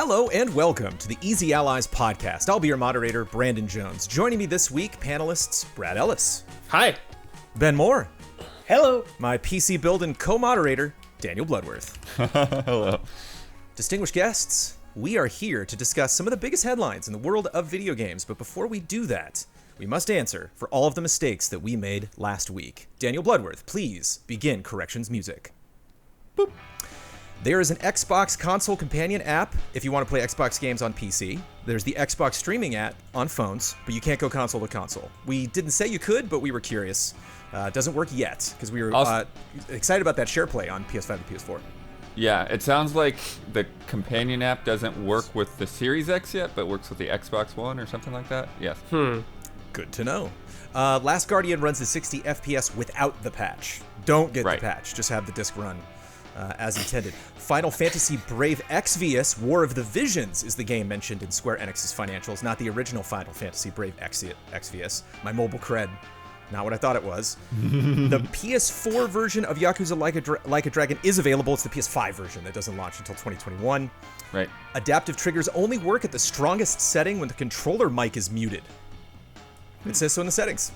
Hello and welcome to the Easy Allies podcast. I'll be your moderator, Brandon Jones. Joining me this week, panelists Brad Ellis. Hi. Ben Moore. Hello. My PC build and co-moderator, Daniel Bloodworth. Hello. Distinguished guests, we are here to discuss some of the biggest headlines in the world of video games, but before we do that, we must answer for all of the mistakes that we made last week. Daniel Bloodworth, please begin corrections music. Boop. There is an Xbox console companion app if you want to play Xbox games on PC. There's the Xbox streaming app on phones, but you can't go console to console. We didn't say you could, but we were curious. It doesn't work yet, because we were excited about that share play on PS5 and PS4. Yeah, it sounds like the companion app doesn't work with the Series X yet, but works with the Xbox One or something like that. Yes. Good to know. Last Guardian runs at 60 FPS without the patch. Don't get the patch, just have the disc run as intended. Final Fantasy Brave Exvius War of the Visions is the game mentioned in Square Enix's financials, not the original Final Fantasy Brave Exvius. My mobile cred, not what I thought it was. The PS4 version of Yakuza Like a Dragon is available. It's the PS5 version that doesn't launch until 2021. Right. Adaptive triggers only work at the strongest setting when the controller mic is muted. It says so in the settings.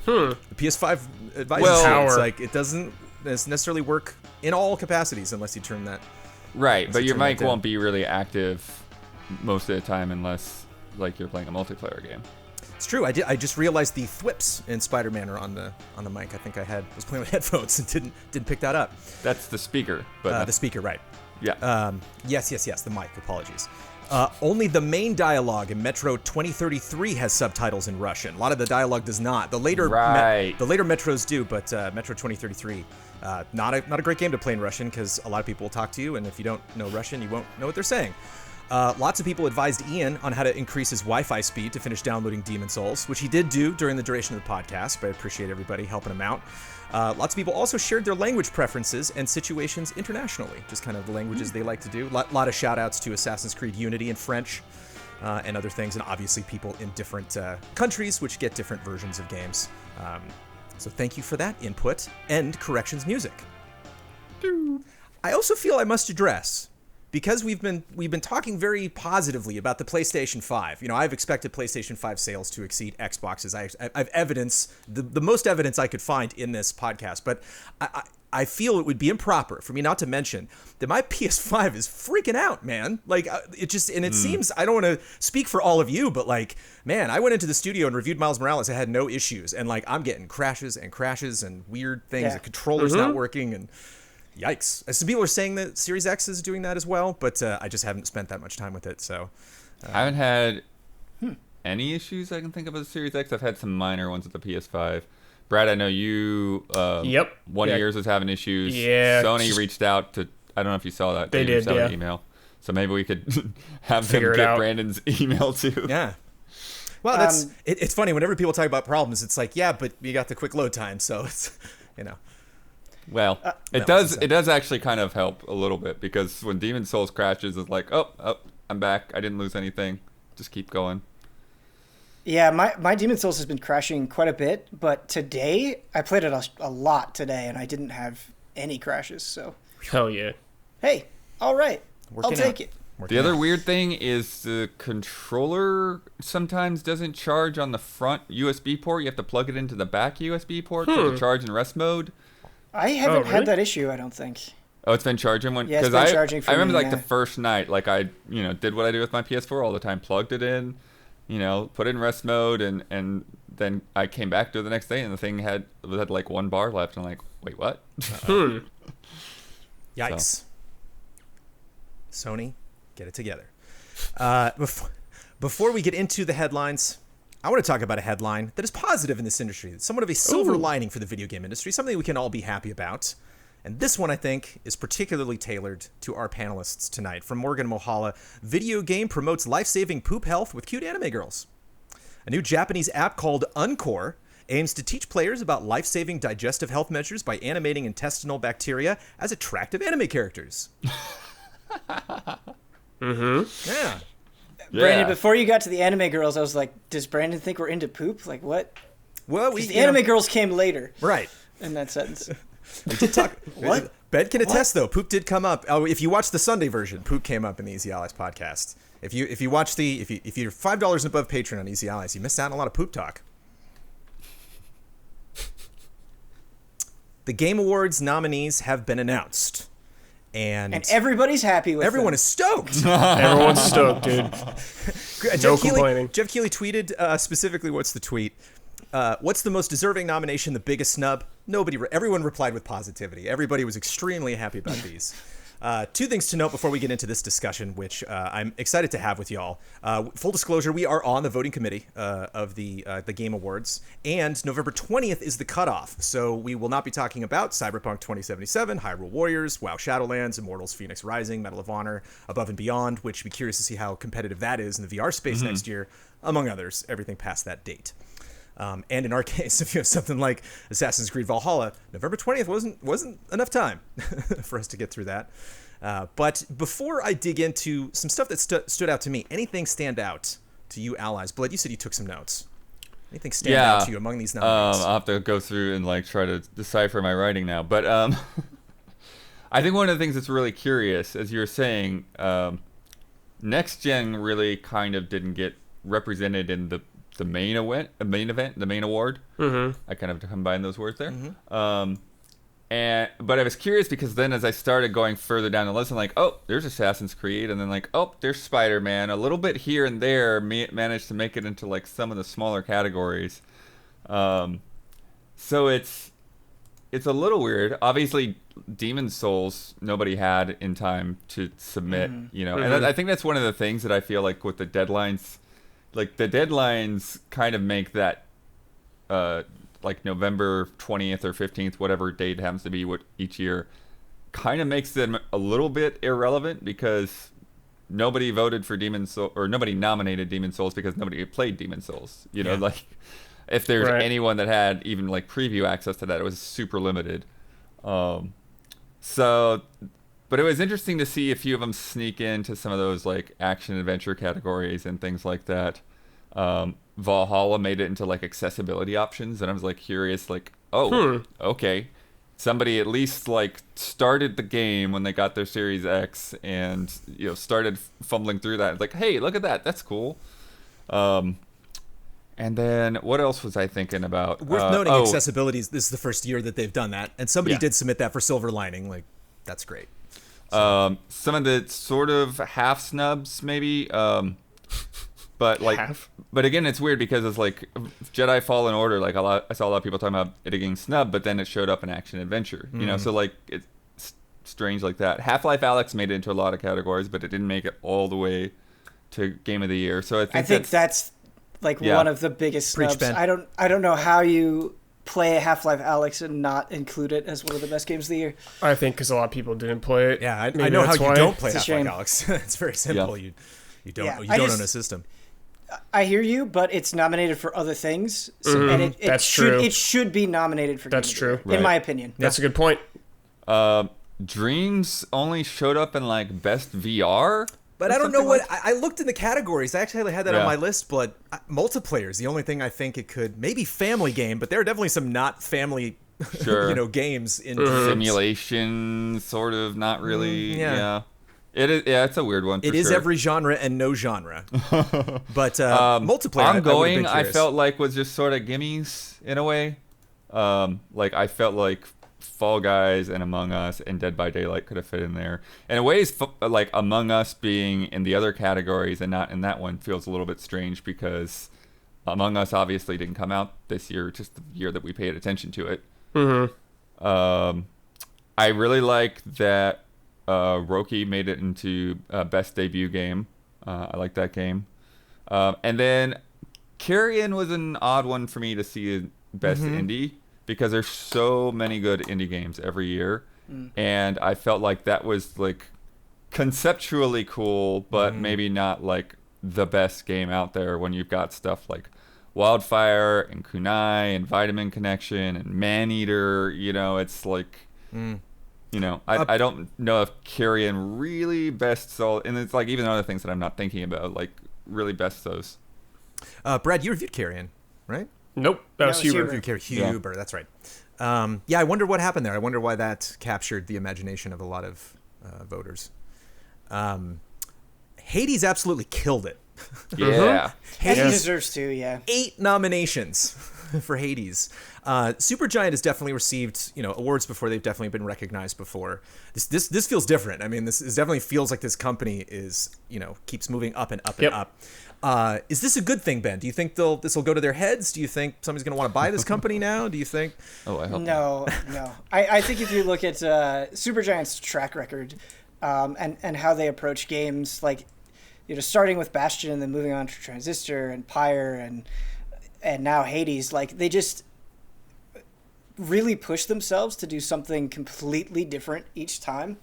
The PS5 advises it's like it doesn't necessarily work in all capacities unless you turn that. Right, but your mic won't be really active most of the time unless like you're playing a multiplayer game. It's true. I just realized the thwips in Spider-Man are on the mic. I think was playing with headphones and didn't pick that up. That's the speaker, but the speaker, right? Yeah. Yes. The mic. Apologies. Only the main dialogue in Metro 2033 has subtitles in Russian. A lot of the dialogue does not. The later Metros do, but Metro 2033, not a great game to play in Russian because a lot of people will talk to you, and if you don't know Russian, you won't know what they're saying. Lots of people advised Ian on how to increase his Wi-Fi speed to finish downloading Demon's Souls, which he did do during the duration of the podcast, but I appreciate everybody helping him out. Lots of people also shared their language preferences and situations internationally, just kind of the languages they like to do. A lot of shout-outs to Assassin's Creed Unity in French and other things, and obviously people in different countries which get different versions of games. So thank you for that input and corrections music. I also feel I must address, because we've been talking very positively about the PlayStation 5. You know, I've expected PlayStation 5 sales to exceed Xbox's. I've evidence, the most evidence I could find in this podcast, but I feel it would be improper for me not to mention that my PS5 is freaking out, man. Like, it seems, I don't want to speak for all of you, but like, man, I went into the studio and reviewed Miles Morales. I had no issues, and like, I'm getting crashes and weird things. Yeah. The controller's not working, and yikes. Some people are saying that Series X is doing that as well, but I just haven't spent that much time with it, so. I haven't had any issues I can think of with the Series X. I've had some minor ones with the PS5. Brad, I know you, one of yours was having issues. Yeah. Sony reached out to, I don't know if you saw that. They did, an email. So maybe we could have them get Brandon's email too. Yeah. Well, it's funny. Whenever people talk about problems, it's like, yeah, but you got the quick load time, so it's, you know. Well, it does actually kind of help a little bit, because when Demon's Souls crashes, it's like, oh, I'm back. I didn't lose anything. Just keep going. Yeah, my Demon's Souls has been crashing quite a bit, but today, I played it a lot today, and I didn't have any crashes, so. Hell yeah. Hey, all right. I'll take it. The other weird thing is the controller sometimes doesn't charge on the front USB port. You have to plug it into the back USB port for the charge and rest mode. I haven't had that issue, I don't think. Oh, it's been charging when? Yeah, it's been charging for me. I remember like the first night, like I, did what I do with my PS4 all the time, plugged it in, put it in rest mode, and then I came back to it the next day, and the thing had like 1 bar left. And I'm like, wait, what? Yikes. Sony, get it together. Before we get into the headlines, I want to talk about a headline that is positive in this industry. It's somewhat of a silver lining for the video game industry, something we can all be happy about. And this one, I think, is particularly tailored to our panelists tonight. From Morgan Mohala, video game promotes life-saving poop health with cute anime girls. A new Japanese app called Uncore aims to teach players about life-saving digestive health measures by animating intestinal bacteria as attractive anime characters. Yeah. Brandon, before you got to the anime girls, I was like, does Brandon think we're into poop? Like, what? Well, the anime girls came later. Right. In that sentence. We did talk. What? Ben can attest though. Poop did come up. Oh, if you watch the Sunday version, Poop came up in the Easy Allies podcast. If you're $5 and above patron on Easy Allies, you missed out on a lot of poop talk. The Game Awards nominees have been announced. And everybody's happy with everyone them. is stoked. Everyone's stoked, dude. No complaining. Jeff Keighley tweeted specifically, what's the tweet? What's the most deserving nomination, the biggest snub? Everyone replied with positivity. Everybody was extremely happy about these. Two things to note before we get into this discussion, which I'm excited to have with y'all. Full disclosure, we are on the voting committee of the Game Awards, and November 20th is the cutoff. So we will not be talking about Cyberpunk 2077, Hyrule Warriors, WoW Shadowlands, Immortals Phoenix Rising, Medal of Honor, Above and Beyond, which be curious to see how competitive that is in the VR space next year, among others, everything past that date. And in our case, if you have something like Assassin's Creed Valhalla, November 20th wasn't enough time for us to get through that. But before I dig into some stuff that stood out to me, anything stand out to you, allies? Bled, you said you took some notes. Anything stand out to you among these nominees? I'll have to go through and try to decipher my writing now. But I think one of the things that's really curious, as you were saying, next gen really kind of didn't get represented in the main event, the main award. Mm-hmm. I kind of combined those words there. Mm-hmm. But I was curious because then as I started going further down the list, I'm like, oh, there's Assassin's Creed, and then oh, there's Spider-Man. A little bit here and there managed to make it into some of the smaller categories. So it's a little weird. Obviously, Demon's Souls nobody had in time to submit, and I think that's one of the things that I feel like with the deadlines. The deadlines kind of make that, November 20th or 15th, whatever date happens to be each year, kind of makes them a little bit irrelevant because nobody voted for Demon's Souls, or nobody nominated Demon's Souls because nobody played Demon's Souls. If there's anyone that had even preview access to that, it was super limited. But it was interesting to see a few of them sneak into some of those action adventure categories and things like that. Valhalla made it into accessibility options, and I was curious, okay, somebody at least started the game when they got their Series X and started fumbling through that. It's hey, look at that, that's cool. And then what else was I thinking about? Worth noting, accessibility this is the first year that they've done that, and somebody did submit that for Silver Lining. That's great. Some of the sort of half snubs maybe, but but again, it's weird because it's Jedi Fallen Order. I saw a lot of people talking about it getting snubbed, but then it showed up in action adventure. So it's strange like that. Half-Life Alyx made it into a lot of categories, but it didn't make it all the way to Game of the Year. So I think that's one of the biggest snubs. I don't know how you play Half-Life Alyx and not include it as one of the best games of the year. I think because a lot of people didn't play it. Yeah, I know how you don't play Half-Life Alyx. It's very simple. Yeah. You don't own a system. I hear you, but it's nominated for other things, and it should be nominated for. That's true, in my opinion. That's a good point. Dreams only showed up in best VR. But I don't know what I looked in the categories. I actually had that on my list, but multiplayer is the only thing I think it could. Maybe family game, but there are definitely some not family, games in simulation. Sort of, not really. Yeah. It is. Yeah, it's a weird one. It is every genre and no genre. But multiplayer. I felt was just sort of gimmies in a way. I felt like Fall Guys and Among Us and Dead by Daylight could have fit in there. And in ways, Among Us being in the other categories and not in that one feels a little bit strange because Among Us obviously didn't come out this year, just the year that we paid attention to it. Mm-hmm. I really like that Roki made it into best debut game. I like that game. And then Carrion was an odd one for me to see best indie, because there's so many good indie games every year, and I felt like that was conceptually cool, but maybe not the best game out there when you've got stuff like Wildfire and Kunai and Vitamin Connection and Maneater. It's I don't know if Carrion really best sold, and it's even other things that I'm not thinking about, really best those. Brad, you reviewed Carrion, right? Nope, that was Huber. Huber, that's right. Yeah, I wonder what happened there. I wonder why that captured the imagination of a lot of voters. Hades absolutely killed it. Yeah. Hades deserves to, yeah. 8 nominations for Hades. Supergiant has definitely received, awards before. They've definitely been recognized before. This feels different. I mean, this definitely feels like this company is, keeps moving up and up and up. Is this a good thing, Ben? Do you think this will go to their heads? Do you think somebody's going to want to buy this company now? Do you think? Oh, I hope no. I think if you look at Supergiant's track record and how they approach games, like, starting with Bastion and then moving on to Transistor and Pyre and now Hades, like, they just really push themselves to do something completely different each time.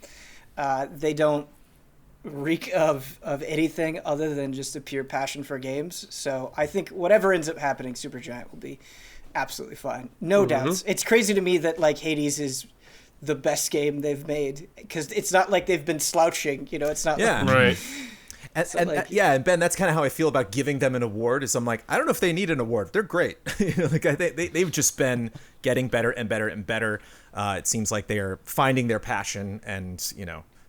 They don't reek of anything other than just a pure passion for games. So I think whatever ends up happening, Supergiant will be absolutely fine. No doubts. It's crazy to me that, like, Hades is the best game they've made, because it's not like they've been slouching. It's not like... Right. And Ben, that's kind of how I feel about giving them an award. Is I'm like, I don't know if they need an award. They're great. They've just been getting better and better and better. It seems like they are finding their passion and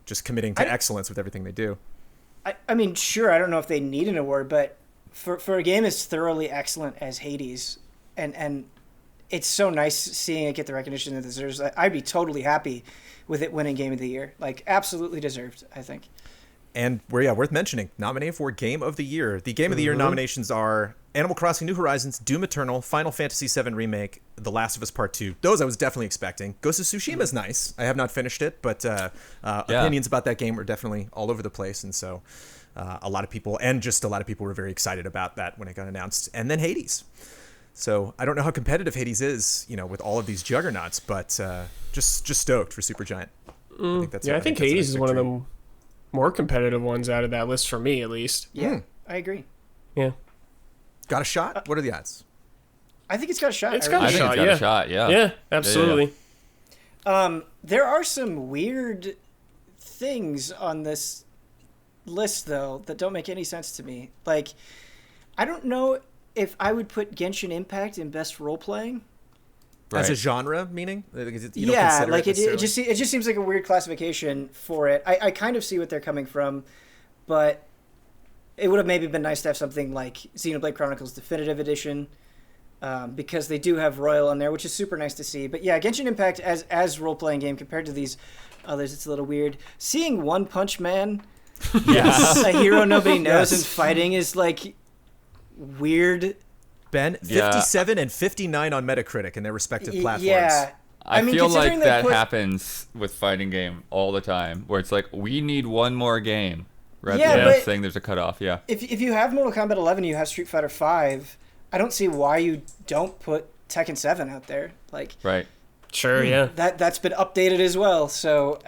just committing to excellence with everything they do. I mean, sure, I don't know if they need an award, but for a game as thoroughly excellent as Hades, and it's so nice seeing it get the recognition it deserves. I'd be totally happy with it winning Game of the Year. Like, absolutely deserved, I think. And worth mentioning, nominated for Game of the Year. The Game of the Year nominations are Animal Crossing New Horizons, Doom Eternal, Final Fantasy VII Remake, The Last of Us Part 2. Those I was definitely expecting. Ghost of Tsushima is nice. I have not finished it, but opinions about that game are definitely all over the place. And so a lot of people were very excited about that when it got announced. And then Hades. So I don't know how competitive Hades is, with all of these juggernauts, but just stoked for Supergiant. I think Hades is one of them more competitive ones out of that list for me, at least. Yeah, I agree. Yeah. Got a shot? What are the odds? I think it's got a shot. It's got a shot, yeah. Yeah, absolutely. There are some weird things on this list, though, that don't make any sense to me. Like, I don't know if I would put Genshin Impact in best role-playing. As a genre, meaning? It just seems like a weird classification for it. I kind of see what they're coming from, but it would have maybe been nice to have something like Xenoblade Chronicles Definitive Edition, because they do have Royal on there, which is super nice to see. But yeah, Genshin Impact as role-playing game compared to these others, it's a little weird. Seeing One Punch Man, a hero nobody knows, and fighting is like weird. Ben, 57 and 59 on Metacritic in their respective platforms. Yeah. I feel like that happens with fighting game all the time, where it's like, we need one more game, rather than saying there's a cutoff. Yeah. If you have Mortal Kombat 11, you have Street Fighter 5, I don't see why you don't put Tekken 7 out there. Like, right. Sure, yeah. That's been updated as well, so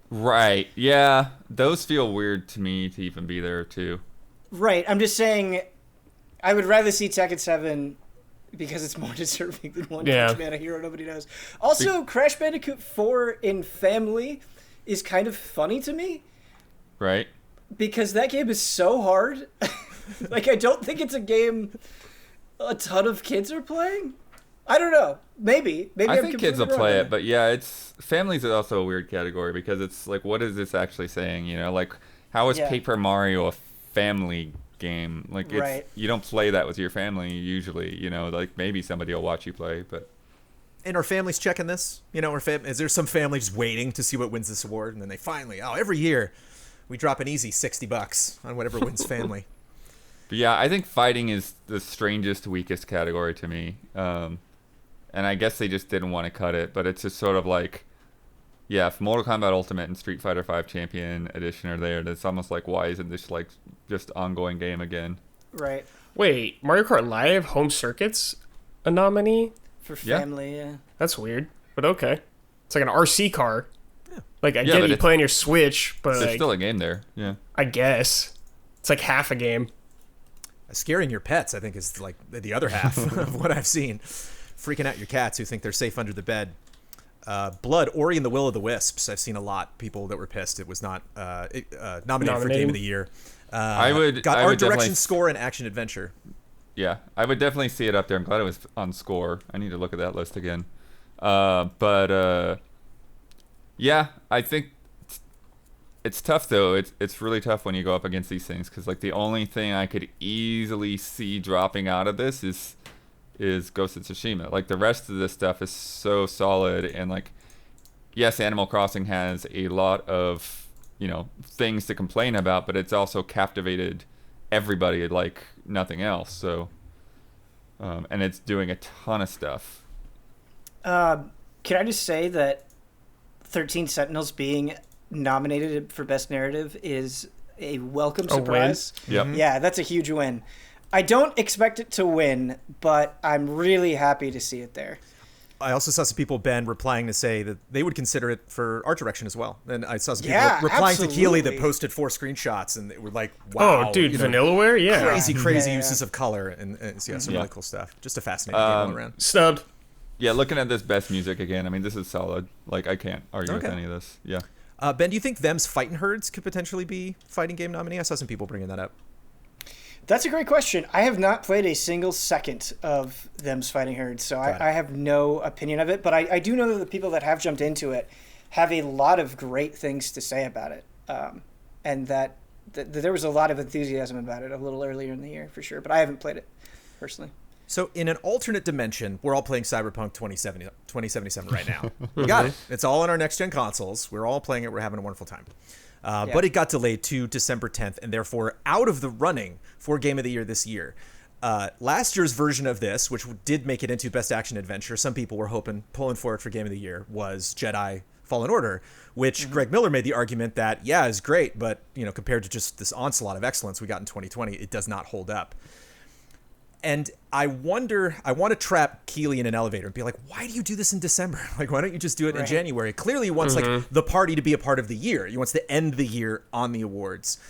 Right. Yeah. Those feel weird to me to even be there too. Right. I'm just saying, I would rather see Tekken 7 because it's more deserving than One Punch Man, a hero nobody knows. Also, Crash Bandicoot 4 in Family is kind of funny to me. Right. Because that game is so hard. Like, I don't think it's a game a ton of kids are playing. I don't know. Maybe I think kids will play it, but yeah, Families is also a weird category because it's like, what is this actually saying? Like, how is Paper Mario a family game? Like, you don't play that with your family usually. Like, maybe somebody will watch you play, but. And are families checking this? Is there some family just waiting to see what wins this award, and then they finally, every year we drop an easy $60 on whatever wins family. But yeah, I think fighting is the strangest, weakest category to me. And I guess they just didn't want to cut it, but it's just sort of like, if Mortal Kombat Ultimate and Street Fighter V Champion Edition are there, it's almost like, why isn't this like just ongoing game again? Right. Wait, Mario Kart Live Home Circuit's a nominee? For family, yeah. That's weird, but okay. It's like an RC car. Yeah. Like, I get it, you play on your Switch, but there's still a game there, yeah. I guess. It's like half a game. Scaring your pets, I think, is like the other half of what I've seen. Freaking out your cats who think they're safe under the bed. Blood, Ori and the Will of the Wisps. I've seen a lot people that were pissed it was not nominated for Game of the Year. Art, direction, score, and action adventure. Yeah, I would definitely see it up there. I'm glad it was on score. I need to look at that list again. Yeah, I think it's tough though. It's really tough when you go up against these things because like the only thing I could easily see dropping out of this is Ghost of Tsushima. Like the rest of this stuff is so solid, and like yes, Animal Crossing has a lot of things to complain about, but it's also captivated everybody like nothing else. So and it's doing a ton of stuff. Can I just say that 13 Sentinels being nominated for Best Narrative is a welcome surprise. Yep. Yeah, that's a huge win. I don't expect it to win, but I'm really happy to see it there. I also saw some people, Ben, replying to say that they would consider it for art direction as well. And I saw some people replying to Keeley that posted 4 screenshots, and they were like, wow. Oh, dude, Vanillaware? Yeah. Crazy uses of color, and some really cool stuff. Just a fascinating game all around. Snubbed. Yeah, looking at this best music again, I mean, this is solid. Like, I can't argue with any of this. Yeah. Ben, do you think Them's Fightin' Herds could potentially be fighting game nominee? I saw some people bringing that up. That's a great question. I have not played a single second of Them's Fighting Herds, so I have no opinion of it. But I do know that the people that have jumped into it have a lot of great things to say about it, and that there was a lot of enthusiasm about it a little earlier in the year, for sure. But I haven't played it, personally. So in an alternate dimension, we're all playing Cyberpunk 2077 right now. We got it. It's all on our next-gen consoles. We're all playing it. We're having a wonderful time. But it got delayed to December 10th, and therefore out of the running for Game of the Year this year. Last year's version of this, which did make it into Best Action Adventure, some people were pulling for it for Game of the Year, was Jedi Fallen Order, which Greg Miller made the argument that, yeah, is great, but compared to just this onslaught of excellence we got in 2020, it does not hold up. And I want to trap Keeley in an elevator and be like, why do you do this in December? Like, why don't you just do it in January? Clearly he wants like the party to be a part of the year. He wants to end the year on the awards.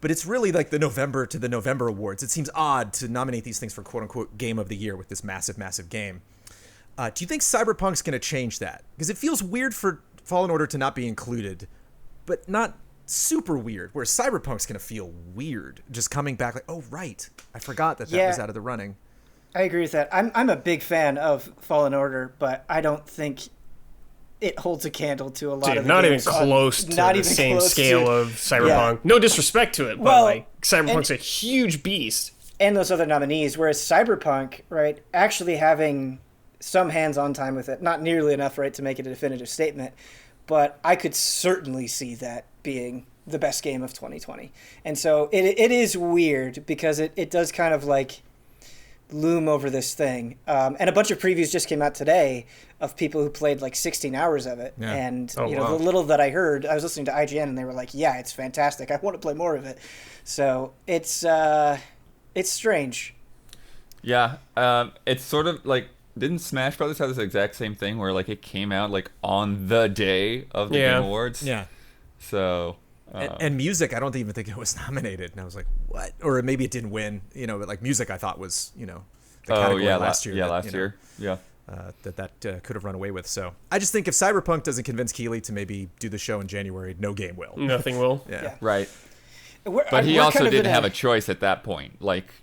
But it's really like the November to the November awards. It seems odd to nominate these things for quote unquote game of the year with this massive game. Do you think Cyberpunk's going to change that? Because it feels weird for Fallen Order to not be included, but not super weird, where Cyberpunk's gonna feel weird just coming back like, oh right, I forgot that was out of the running. I agree with that. I'm a big fan of Fallen Order, but I don't think it holds a candle to a lot of the not games even close to the same scale of Cyberpunk. No disrespect to it, but like Cyberpunk's a huge beast. And those other nominees, whereas Cyberpunk, right, actually having some hands-on time with it, not nearly enough, right, to make it a definitive statement, but I could certainly see that being the best game of 2020. And so it is weird because it does kind of like loom over this thing. And a bunch of previews just came out today of people who played like 16 hours of it. Yeah. And the little that I heard, I was listening to IGN and they were like, yeah, it's fantastic. I want to play more of it. So it's strange. Yeah. It's sort of like, didn't Smash Brothers have this exact same thing where like it came out like on the day of the Game Awards? Yeah. So and music, I don't even think it was nominated, and I was like, what? Or maybe it didn't win. But like music, I thought was the category last year. Yeah, last year. Yeah. That could have run away with. So I just think if Cyberpunk doesn't convince Keeley to maybe do the show in January, no game will. Nothing will. Yeah. Right. But he also didn't have a choice at that point. Like.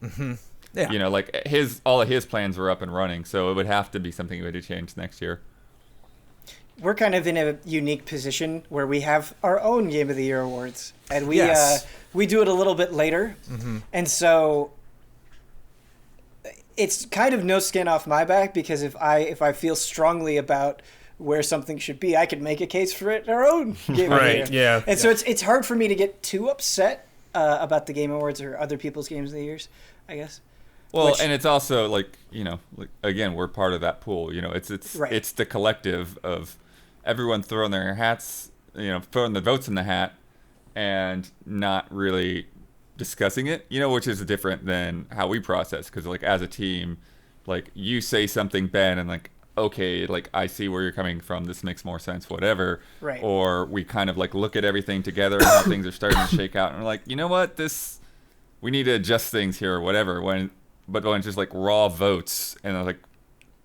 Yeah. Like all of his plans were up and running, so it would have to be something he would have changed next year. We're kind of in a unique position where we have our own Game of the Year awards, and we do it a little bit later, and so it's kind of no skin off my back because if I feel strongly about where something should be, I could make a case for it in our own Game of the Year. Right? Yeah. And so it's hard for me to get too upset about the Game Awards or other people's Games of the Years, I guess. Well, and it's also like again, we're part of that pool. It's the collective of everyone throwing their hats, throwing the votes in the hat, and not really discussing it. Which is different than how we process. Because like as a team, like you say something, Ben, and like okay, like I see where you're coming from. This makes more sense. Whatever. Right. Or we kind of like look at everything together and how things are starting to shake out, and we're like, you know what, we need to adjust things here or whatever. But when it's just like raw votes and like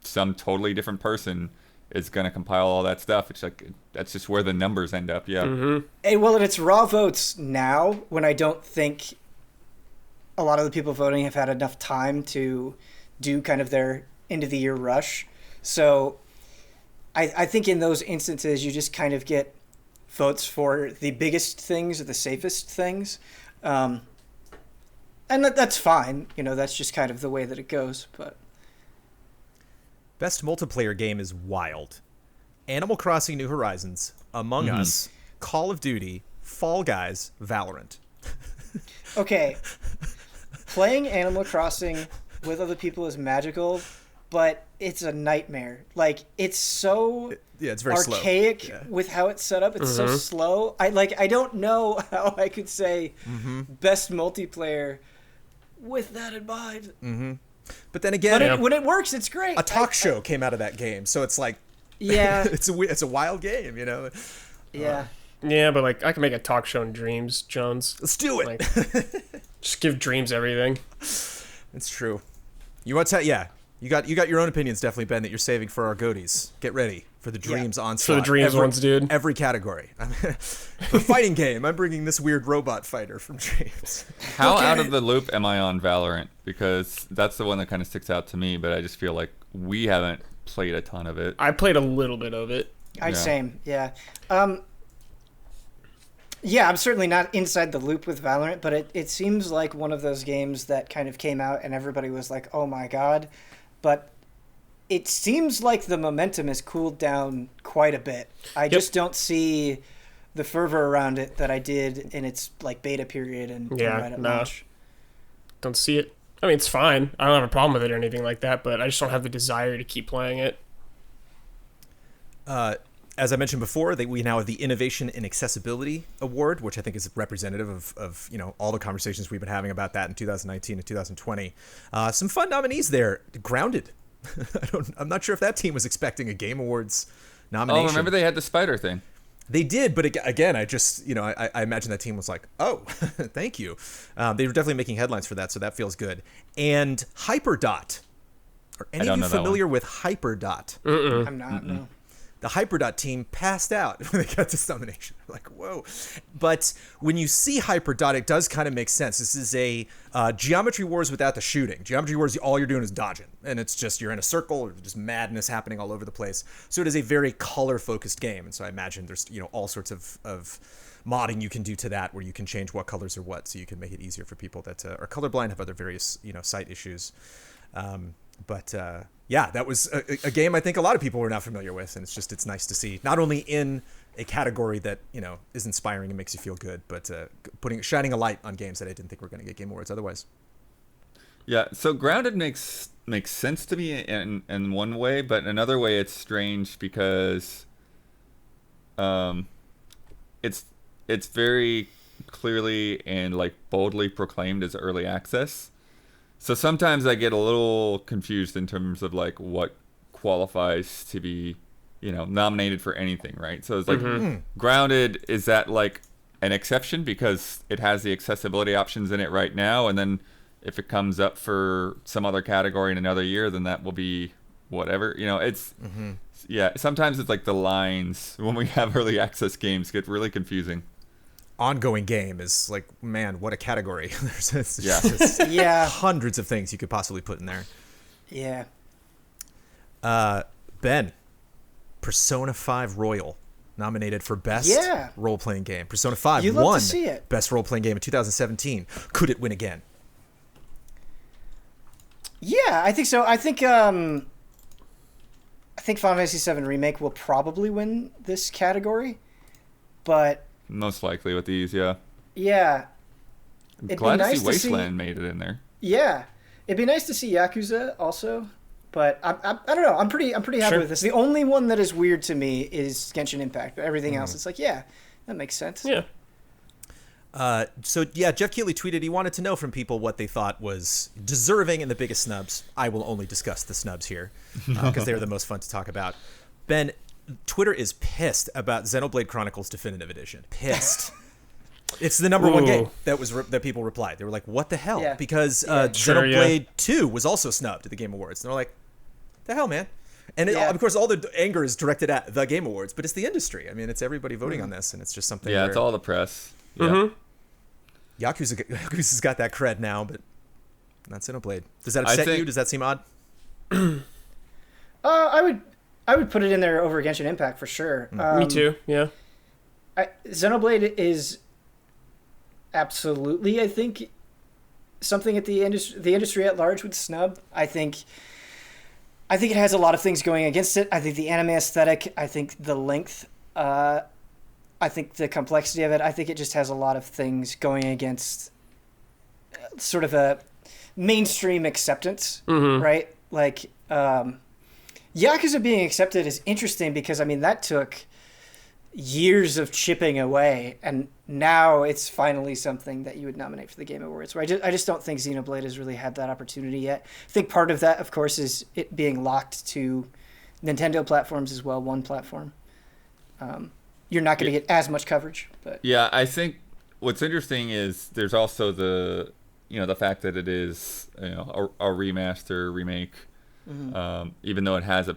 some totally different person is going to compile all that stuff, it's like that's just where the numbers end up. Yeah. And it's raw votes now when I don't think a lot of the people voting have had enough time to do kind of their end of the year rush. So I think in those instances, you just kind of get votes for the biggest things or the safest things. And that's fine. That's just kind of the way that it goes. But best multiplayer game is wild. Animal Crossing New Horizons, Among Us, Call of Duty, Fall Guys, Valorant. Okay. Playing Animal Crossing with other people is magical, but it's a nightmare. Like, it's so it's very archaic slow. with how it's set up. It's so slow. I don't know how I could say best multiplayer with that in mind. But then again, when it works, it's great. A talk show came out of that game, so it's like, it's a wild game, Yeah. Yeah, but like I can make a talk show in Dreams, Jones. Let's do it. Like, just give Dreams everything. It's true. You want to? Yeah. You got your own opinions, definitely, Ben, that you're saving for our goaties. Get ready for the Dreams onslaught. For the Dreams ones, dude. Every category. For fighting game, I'm bringing this weird robot fighter from Dreams. How out of the loop am I on Valorant? Because that's the one that kind of sticks out to me, but I just feel like we haven't played a ton of it. I played a little bit of it. Same, yeah. Yeah, I'm certainly not inside the loop with Valorant, but it seems like one of those games that kind of came out and everybody was like, oh my god. But it seems like the momentum has cooled down quite a bit. I just don't see the fervor around it that I did in its like beta period and right at launch. Don't see it. I mean, it's fine. I don't have a problem with it or anything like that, but I just don't have the desire to keep playing it. As I mentioned before, we now have the Innovation in Accessibility Award, which I think is representative of all the conversations we've been having about that in 2019 and 2020. Some fun nominees there. Grounded. I'm not sure if that team was expecting a Game Awards nomination. Oh, remember they had the spider thing. They did, but again, I just, I imagine that team was like, oh, thank you. They were definitely making headlines for that, so that feels good. And Hyperdot. Are any of you familiar with Hyperdot? I'm not, no. The Hyperdot team passed out when they got this nomination. Like, whoa. But when you see Hyperdot, it does kind of make sense. This is a Geometry Wars without the shooting. Geometry Wars, all you're doing is dodging. And it's just, you're in a circle, or just madness happening all over the place. So it is a very color-focused game. And so I imagine there's, all sorts of modding you can do to that, where you can change what colors are what, so you can make it easier for people that are colorblind, have other various, sight issues. That was a game I think a lot of people were not familiar with, and it's nice to see, not only in a category that is inspiring and makes you feel good, but shining a light on games that I didn't think were going to get Game Awards otherwise. Yeah, so Grounded makes sense to me in one way, but in another way it's strange because it's very clearly and like boldly proclaimed as early access. So sometimes I get a little confused in terms of like what qualifies to be, nominated for anything, right? So it's like Grounded, is that like an exception because it has the accessibility options in it right now, and then if it comes up for some other category in another year, then that will be whatever. Sometimes it's like the lines when we have early access games get really confusing. Ongoing game is like, man, what a category. There's hundreds of things you could possibly put in there. Yeah. Ben, Persona 5 Royal, nominated for best role-playing game. Persona 5 won best role-playing game in 2017. Could it win again? Yeah, I think so. I think Final Fantasy VII Remake will probably win this category, but most likely with these, yeah. Yeah. I'm glad to see Wasteland made it in there. Yeah. It'd be nice to see Yakuza also, but I don't know. I'm pretty happy with this. The only one that is weird to me is Genshin Impact, but everything else, it's like, yeah, that makes sense. Yeah. Jeff Keighley tweeted he wanted to know from people what they thought was deserving and the biggest snubs. I will only discuss the snubs here because they're the most fun to talk about. Ben, Twitter is pissed about Xenoblade Chronicles Definitive Edition. Pissed. It's the number one game that people replied. They were like, "What the hell?" Yeah. Because Xenoblade 2 was also snubbed at the Game Awards. And they're like, "The hell, man!" And of course, all the anger is directed at the Game Awards, but it's the industry. I mean, it's everybody voting on this, and it's just something. Yeah, it's all the press. Yeah. Yakuza's got that cred now, but not Xenoblade. Does that upset you? Does that seem odd? I would put it in there over Genshin Impact for sure. Me too. Yeah. Xenoblade is absolutely, I think, something at the industry at large would snub. I think it has a lot of things going against it. I think the anime aesthetic, I think the length, I think the complexity of it, I think it just has a lot of things going against sort of a mainstream acceptance, right? Like, Yakuza being accepted is interesting because, I mean, that took years of chipping away, and now it's finally something that you would nominate for the Game Awards. Where I just don't think Xenoblade has really had that opportunity yet. I think part of that, of course, is it being locked to Nintendo platforms as well, one platform. You're not going to get as much coverage, but yeah, I think what's interesting is there's also the fact that it is a remaster remake, even though it has a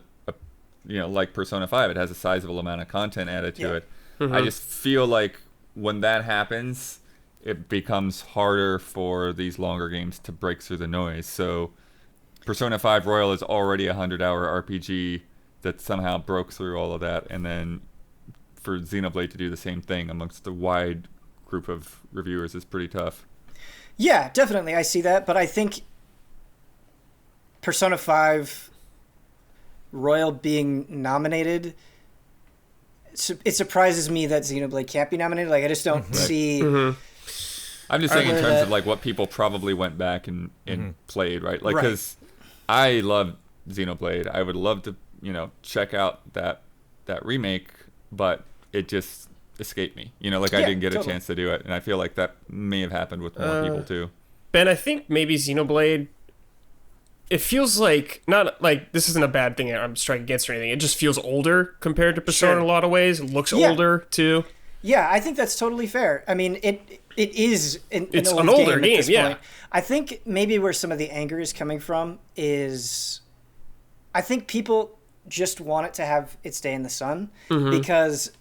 like Persona 5, it has a sizable amount of content added to it. I just feel like when that happens, it becomes harder for these longer games to break through the noise. So Persona 5 Royal is already a 100-hour RPG that somehow broke through all of that, and then for Xenoblade to do the same thing amongst a wide group of reviewers is pretty tough. Yeah, definitely, I see that, but I think Persona 5 Royal being nominated, it surprises me that Xenoblade can't be nominated. Like, I just don't see... I'm just saying in terms of like what people probably went back and played, right? Like, because I love Xenoblade. I would love to, check out that remake, but it just escaped me. I didn't get a chance to do it, and I feel like that may have happened with more people too. Ben, I think maybe Xenoblade, it feels like, not like this isn't a bad thing I'm striking against or anything, it just feels older compared to Persona in a lot of ways. It looks older too. Yeah, I think that's totally fair. I mean, it is it's an older game, point. I think maybe where some of the anger is coming from is I think people just want it to have its day in the sun because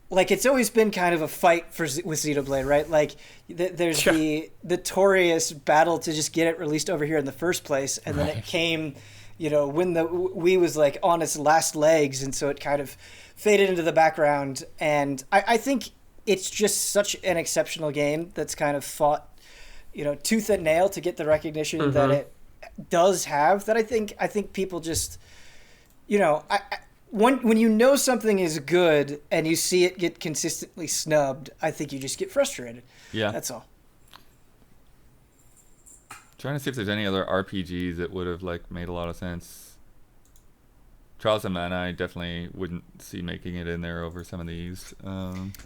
like it's always been kind of a fight with Xenoblade, right? Like there's the notorious battle to just get it released over here in the first place, and then it came, when the Wii was like on its last legs, and so it kind of faded into the background. And I think it's just such an exceptional game that's kind of fought, tooth and nail to get the recognition that it does have. That I think people just, when something is good and you see it get consistently snubbed, I think you just get frustrated. Yeah, that's all. Trying to see if there's any other RPGs that would have like made a lot of sense. Trials of Mana, I definitely wouldn't see making it in there over some of these.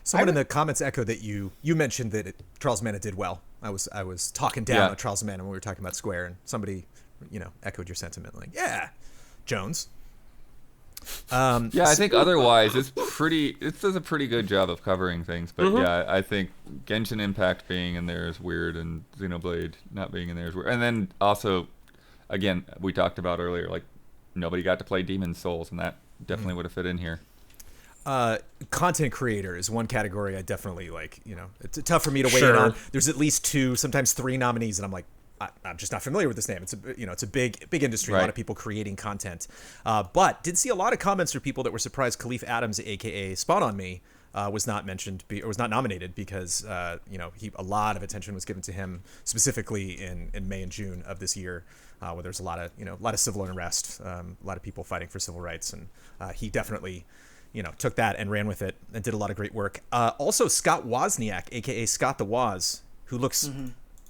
Someone in the comments echoed that you mentioned that Trials of Mana did well. I was talking down on Trials of Mana when we were talking about Square, and somebody echoed your sentiment like, yeah, Jones. I think otherwise it does a pretty good job of covering things, but I think Genshin Impact being in there is weird, and Xenoblade not being in there is weird. And then also, again, we talked about earlier, like nobody got to play Demon's Souls, and that definitely would have fit in here. Content creator is one category I definitely like. It's tough for me to weigh in on. There's at least 2, sometimes 3 nominees, and I'm like, I'm just not familiar with this name. It's a big industry, a lot of people creating content. But did see a lot of comments from people that were surprised Khalif Adams, aka Spawn on Me, was not mentioned or was not nominated because a lot of attention was given to him specifically in May and June of this year, where there's a lot of civil unrest, a lot of people fighting for civil rights, and he definitely took that and ran with it and did a lot of great work. Also Scott Wozniak, aka Scott the Woz, who looks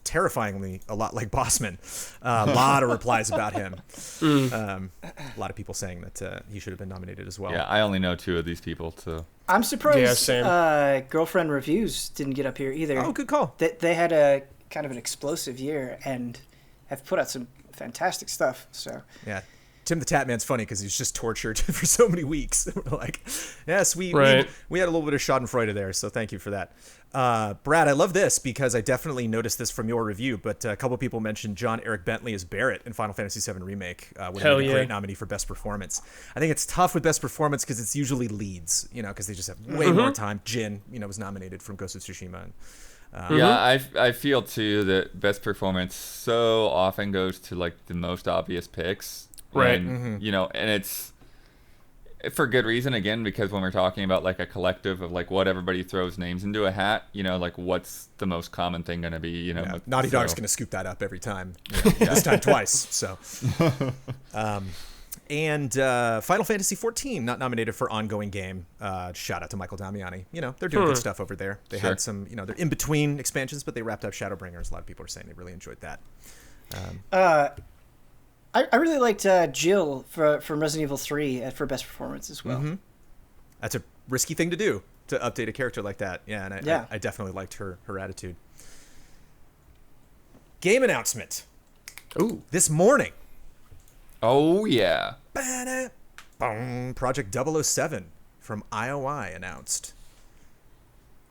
terrifyingly a lot like Bossman. A lot of replies about him. A lot of people saying that he should have been nominated as well. Yeah, I only know 2 of these people, so I'm surprised Girlfriend Reviews didn't get up here either. Oh, good call. They had a kind of an explosive year and have put out some fantastic stuff. So yeah. Tim the Tatman's funny because he's just tortured for so many weeks. We're like, yes, we had a little bit of Schadenfreude there, so thank you for that. Brad, I love this because I definitely noticed this from your review, but a couple people mentioned John Eric Bentley as Barrett in Final Fantasy VII Remake, winning a great nominee for Best Performance. I think it's tough with Best Performance because it's usually leads, because they just have way more time. Jin, was nominated from Ghost of Tsushima. I feel too that best performance so often goes to like the most obvious picks, right? And, and it's for good reason, again, because when we're talking about like a collective of like what everybody throws names into a hat, like what's the most common thing going to be, Naughty Dog's going to scoop that up every time. This time twice. So, and Final Fantasy XIV not nominated for ongoing game. Shout out to Michael Damiani. They're doing good stuff over there. They had some, they're in between expansions, but they wrapped up Shadowbringers. A lot of people are saying they really enjoyed that. I really liked Jill from Resident Evil 3 for best performance as well. Mm-hmm. That's a risky thing to do, to update a character like that. Yeah, and I definitely liked her attitude. Game announcement. Ooh. This morning. Oh, yeah. Project 007 from IOI announced.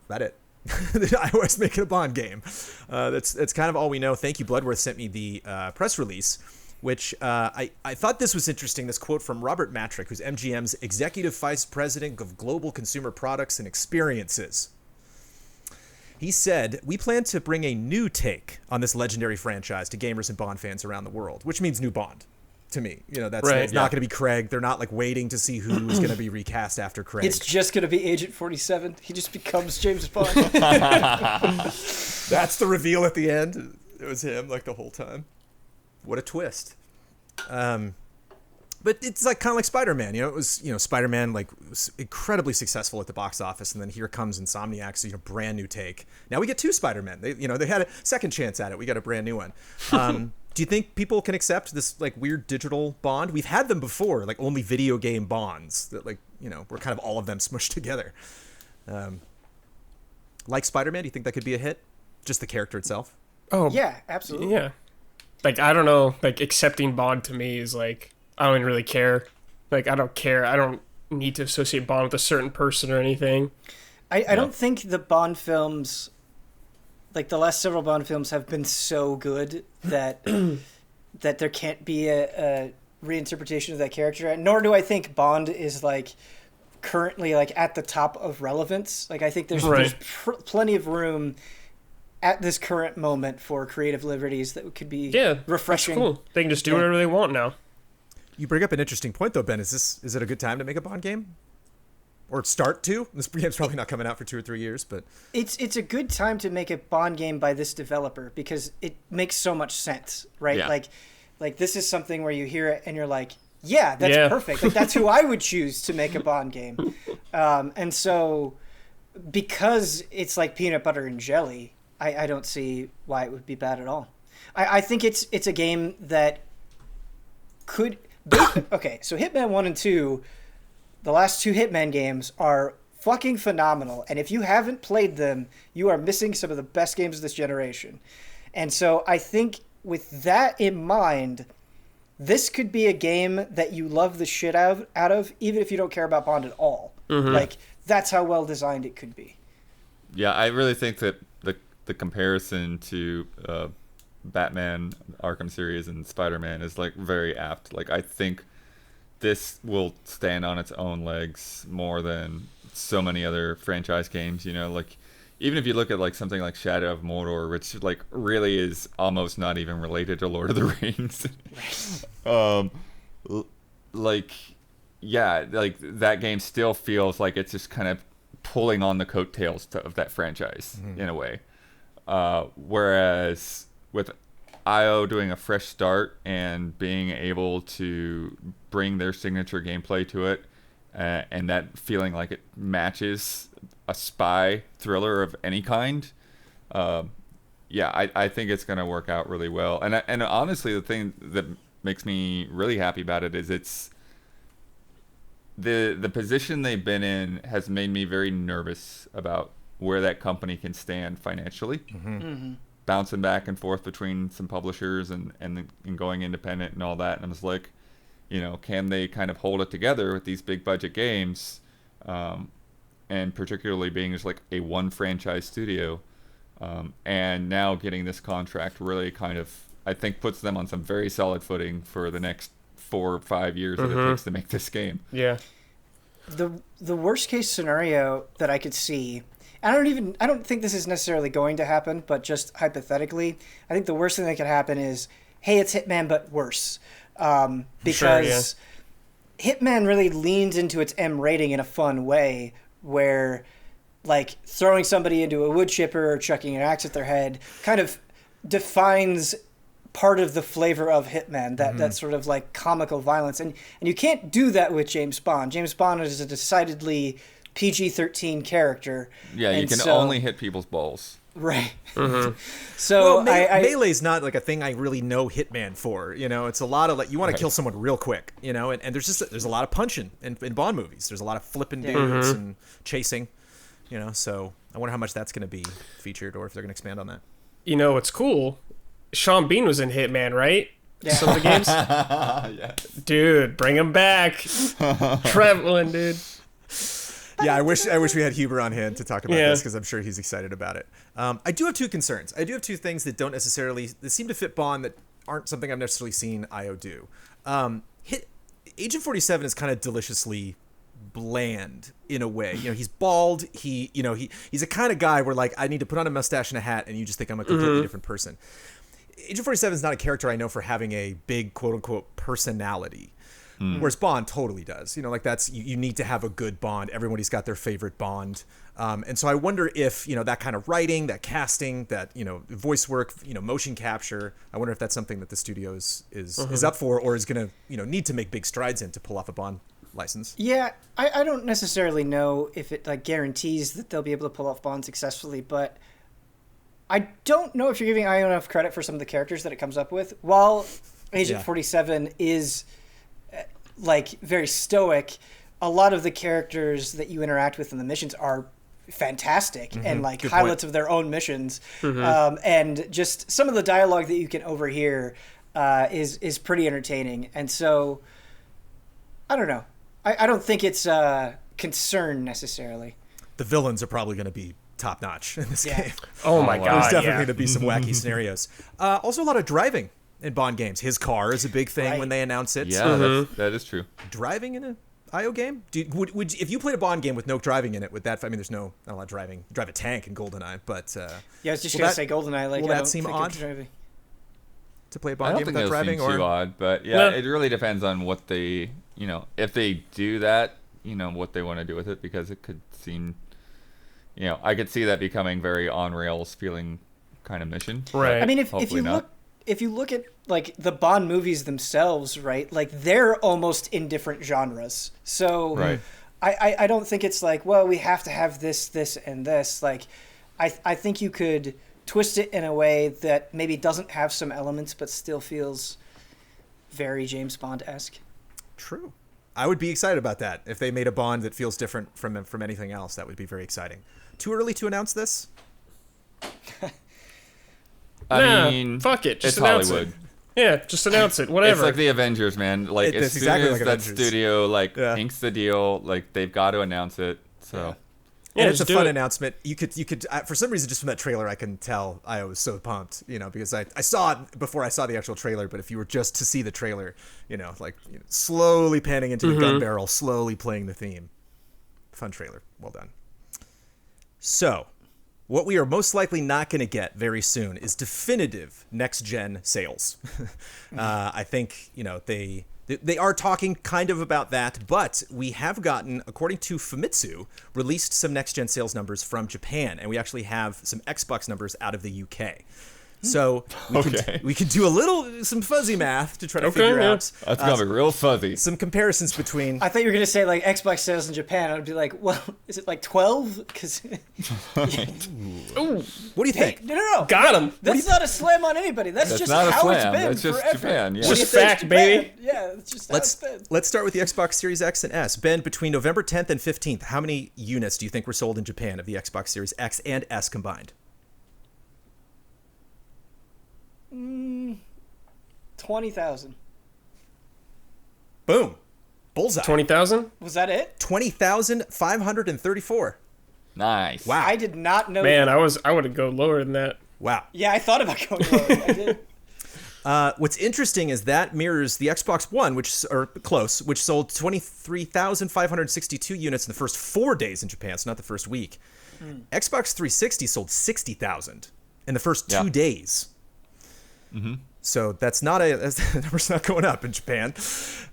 That it. iOS making a Bond game. That's kind of all we know. Thank you. Bloodworth sent me the press release, which I thought this was interesting. This quote from Robert Matrick, who's MGM's Executive Vice President of Global Consumer Products and Experiences. He said, "We plan to bring a new take on this legendary franchise to gamers and Bond fans around the world," which means new Bond. To me, that's right, it's not going to be Craig. They're not like waiting to see who's going to be recast after Craig. It's just going to be Agent 47. He just becomes James Bond. That's the reveal at the end. It was him like the whole time. What a twist. But it's like kind of like Spider-Man. It was Spider-Man was incredibly successful at the box office, and then here comes Insomniac's brand new take. Now we get two Spider-Men. They had a second chance at it. We got a brand new one. Do you think people can accept this weird digital Bond? We've had them before, only video game Bonds that we're kind of all of them smushed together. Like Spider-Man, do you think that could be a hit? Just the character itself? Oh yeah, absolutely. Yeah. I don't know. Accepting Bond to me is I don't even really care. I don't care. I don't need to associate Bond with a certain person or anything. I don't think the Bond films, the last several Bond films, have been so good that that there can't be a reinterpretation of that character. Nor do I think Bond is currently at the top of relevance. I think there's plenty of room at this current moment for creative liberties that could be refreshing. That's cool. They can just do whatever they want now. You bring up an interesting point, though, Ben. Is it a good time to make a Bond game? Or start to? This game's probably not coming out for 2 or 3 years, but... It's a good time to make a Bond game by this developer because it makes so much sense, right? Yeah. This is something where you hear it and you're like, yeah, that's perfect. That's who I would choose to make a Bond game. And so, because it's like peanut butter and jelly, I don't see why it would be bad at all. I think it's a game that could... Okay, so Hitman 1 and 2, the last two Hitman games, are fucking phenomenal. And if you haven't played them, you are missing some of the best games of this generation. And so I think with that in mind, this could be a game that you love the shit out of, even if you don't care about Bond at all. Mm-hmm. That's how well designed it could be. Yeah, I really think that the comparison to Batman Arkham series and Spider-Man is very apt. I think this will stand on its own legs more than so many other franchise games. Even if you look at something like Shadow of Mordor, which really is almost not even related to Lord of the Rings. That game still feels like it's just kind of pulling on the coattails of that franchise in a way. Whereas with IO doing a fresh start and being able to bring their signature gameplay to it, and that feeling like it matches a spy thriller of any kind, I think it's going to work out really well. And honestly, the thing that makes me really happy about it is it's the position they've been in has made me very nervous about where that company can stand financially. Bouncing back and forth between some publishers and going independent and all that. And I was like, can they kind of hold it together with these big budget games, and particularly being just a one franchise studio, and now getting this contract really kind of, I think, puts them on some very solid footing for the next 4 or 5 years that it takes to make this game. Yeah. The worst case scenario that I could see I don't think this is necessarily going to happen, but just hypothetically, I think the worst thing that could happen is, hey, it's Hitman, but worse. Because Hitman really leans into its M rating in a fun way, where like throwing somebody into a wood chipper or chucking an axe at their head kind of defines part of the flavor of Hitman, that sort of like comical violence. And you can't do that with James Bond. James Bond is a decidedly PG-13 character. Yeah, you can only hit people's balls. Right. Mm-hmm. So melee's not like a thing I really know Hitman for. It's a lot of like, you want to kill someone real quick, and there's a lot of punching in Bond movies. There's a lot of flipping dudes and chasing, so I wonder how much that's going to be featured or if they're going to expand on that. It's cool. Sean Bean was in Hitman, right? Yeah. Some of the games? Yes. Dude, bring him back. Traveling, dude. Yeah, I wish we had Huber on hand to talk about this, because I'm sure he's excited about it. I do have two concerns. I do have two things that that seem to fit Bond that aren't something I've necessarily seen IO do. Agent 47 is kind of deliciously bland in a way. He's bald. He's a kind of guy where like, I need to put on a mustache and a hat and you just think I'm a completely different person. Agent 47 is not a character I know for having a big quote unquote personality. Whereas Bond totally does. Like that's, you need to have a good Bond. Everybody's got their favorite Bond. And so I wonder if, that kind of writing, that casting, that, voice work, motion capture, I wonder if that's something that the studio is up for, or is going to, need to make big strides in to pull off a Bond license. Yeah, I don't necessarily know if it like guarantees that they'll be able to pull off Bond successfully, but I don't know if you're giving IO enough credit for some of the characters that it comes up with. While Agent 47 is like very stoic, a lot of the characters that you interact with in the missions are fantastic and like good highlights of their own missions. And just some of the dialogue that you can overhear is pretty entertaining. And so I don't know. I don't think it's a concern necessarily. The villains are probably going to be top notch in this game. Oh my God. There's definitely going to be some wacky scenarios. Also a lot of driving in Bond games. His car is a big thing when they announce it. Yeah, that is true. Driving in an IO game? Would if you played a Bond game with no driving in it, would that? I mean, there's not a lot of driving. You drive a tank in GoldenEye, but yeah, I was just gonna say GoldenEye. Like, will that seem odd to play a Bond game without driving? I don't think it'll seem too odd, but yeah, it really depends on what they, if they do that, what they want to do with it, because it could seem, I could see that becoming very on rails feeling kind of mission. Right. I mean, if you look at like the Bond movies themselves, right, like they're almost in different genres. So I don't think it's like, well, we have to have this, and this. Like, I think you could twist it in a way that maybe doesn't have some elements, but still feels very James Bond-esque. True. I would be excited about that. If they made a Bond that feels different from anything else, that would be very exciting. Too early to announce this? I mean, fuck it. Just it's announce Hollywood. It. Yeah, just announce it. Whatever. It's like the Avengers, man. Like, as soon as that studio inks the deal, like, they've got to announce it. So. Yeah, and it's a fun announcement. You could for some reason, just from that trailer, I can tell I was so pumped, because I saw it before I saw the actual trailer. But if you were just to see the trailer, slowly panning into the gun barrel, slowly playing the theme. Fun trailer. Well done. So, what we are most likely not going to get very soon is definitive next-gen sales. I think, they are talking kind of about that, but we have gotten, according to Famitsu, released some next-gen sales numbers from Japan, and we actually have some Xbox numbers out of the UK. So we can do some fuzzy math to try to figure out. That's gonna be real fuzzy. Some comparisons between. I thought you were gonna say like Xbox sales in Japan. I'd be like, well, is it like 12? Because. Ooh. What do you think? Hey, no. Got him. That's not a slam on anybody. That's just not how it's been. That's just forever. Japan. Yeah. It's just fact, baby. Yeah, it's just how it's been. Let's start with the Xbox Series X and S. Ben, between November 10th and 15th, how many units do you think were sold in Japan of the Xbox Series X and S combined? 20,000. Boom. Bullseye. 20,000? Was that it? 20,534. Nice. Wow. I did not know. Man, I would have go lower than that. Wow. Yeah, I thought about going lower. I did. What's interesting is that mirrors the Xbox One, which sold 23,562 units in the first 4 days in Japan, so not the first week. Xbox 360 sold 60,000 in the first 2 days. Mm-hmm. So that's the number's not going up in Japan.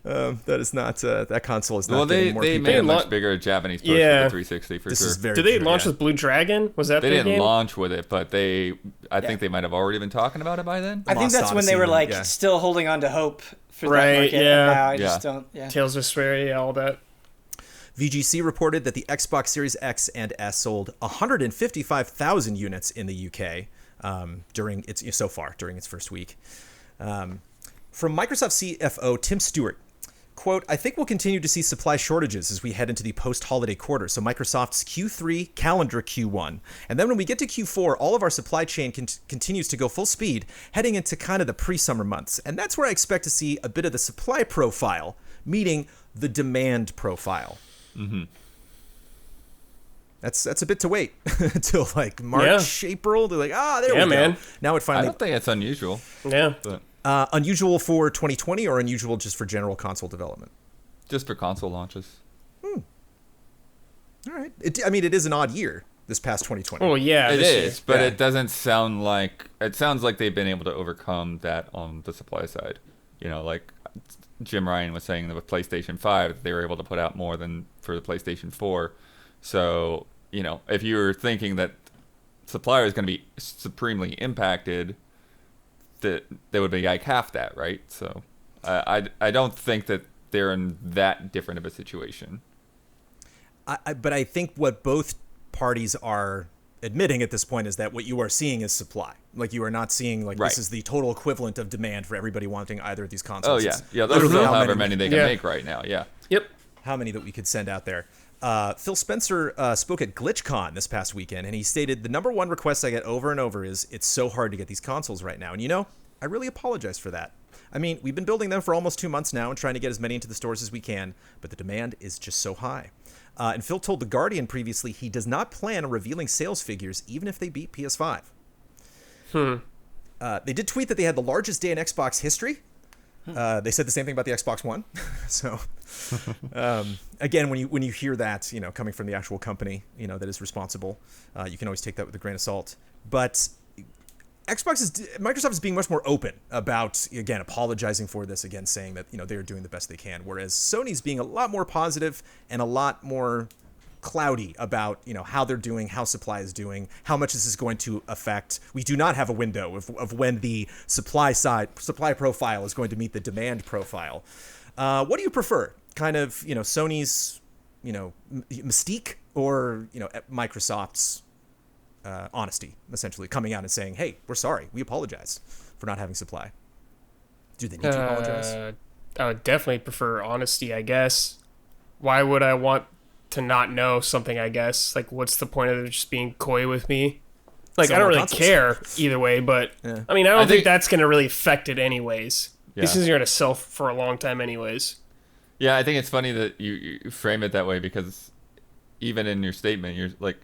That is not that console is not. Well, getting more they people. made a much bigger Japanese push with the 360 for this sure. Is very Did they true, launch with Blue Dragon? Was that they their didn't game? launch with it, but I think they might have already been talking about it by then. I think that's when they were like still holding on to hope for that market. Yeah. And now I just don't. Yeah. Tales of Vesperia, all that. VGC reported that the Xbox Series X and S sold 155,000 units in the UK during its first week. From Microsoft CFO Tim Stewart, quote, I think we'll continue to see supply shortages as we head into the post-holiday quarter, so Microsoft's Q3, calendar Q1. And then when we get to Q4, all of our supply chain continues to go full speed, heading into kind of the pre-summer months. And that's where I expect to see a bit of the supply profile meeting the demand profile. Mm-hmm. That's a bit to wait until like March, April. They're like, there we go. Man. Now it finally. I don't think it's unusual. Yeah. But unusual for 2020 or unusual just for general console development? just for console launches. All right. It is an odd year, this past 2020. Oh, yeah. It is, but Yeah. it doesn't sound like... It sounds like they've been able to overcome that on the supply side. You know, like Jim Ryan was saying that with PlayStation 5, they were able to put out more than for the PlayStation 4. So, you know, if you were thinking that supplier is going to be supremely impacted, that they would be like half that, right? So I don't think that they're in that different of a situation. But I think what both parties are admitting at this point is that what you are seeing is supply. Like, you are not seeing, like, Right. this is the total equivalent of demand for everybody wanting either of these consoles. Oh, yeah. It's Yeah, those literally are how however many they can make right now, yeah. Yep. how many that we could send out there. Phil Spencer spoke at GlitchCon this past weekend, and he stated, the number one request I get over and over is, it's so hard to get these consoles right now. And, you know, I really apologize for that. I mean, we've been building them for almost 2 months now and trying to get as many into the stores as we can, but the demand is just so high. And Phil told The Guardian previously he does not plan on revealing sales figures, even if they beat PS5. They did tweet that they had the largest day in Xbox history. They said the same thing about the Xbox One. So, again, when you hear that, you know, coming from the actual company, that is responsible, you can always take that with a grain of salt. But Microsoft is being much more open about, again, apologizing for this, again, saying that, they are doing the best they can. Whereas Sony's being a lot more positive and a lot more cloudy about, how they're doing, how supply is doing, how much this is going to affect. We do not have a window of when the supply profile is going to meet the demand profile. What do you prefer? Kind of, Sony's, mystique, or, Microsoft's honesty, essentially coming out and saying, hey, we're sorry, we apologize for not having supply. Do they need to apologize? I would definitely prefer honesty, I guess. Why would I want to not know something, I guess? Like, what's the point of just being coy with me? Like, I don't really care either way, but Yeah. I mean, I don't think that's going to really affect it anyways. Yeah. These things are going to sell for a long time anyways. Yeah, I think it's funny that you frame it that way, because even in your statement, you're like,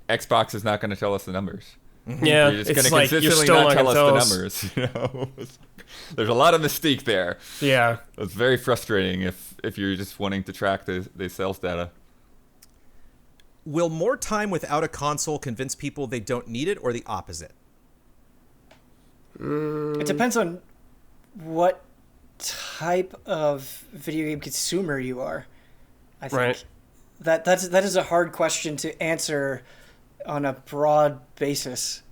Xbox is not going to tell us the numbers. Yeah, You're just going it's to like you're consistently still not not tell going to us tell the us. numbers. There's a lot of mystique there. Yeah. It's very frustrating if you're just wanting to track the sales data. Will more time without a console convince people they don't need it, or the opposite? It depends on what type of video game consumer you are. I think Right. that is a hard question to answer on a broad basis.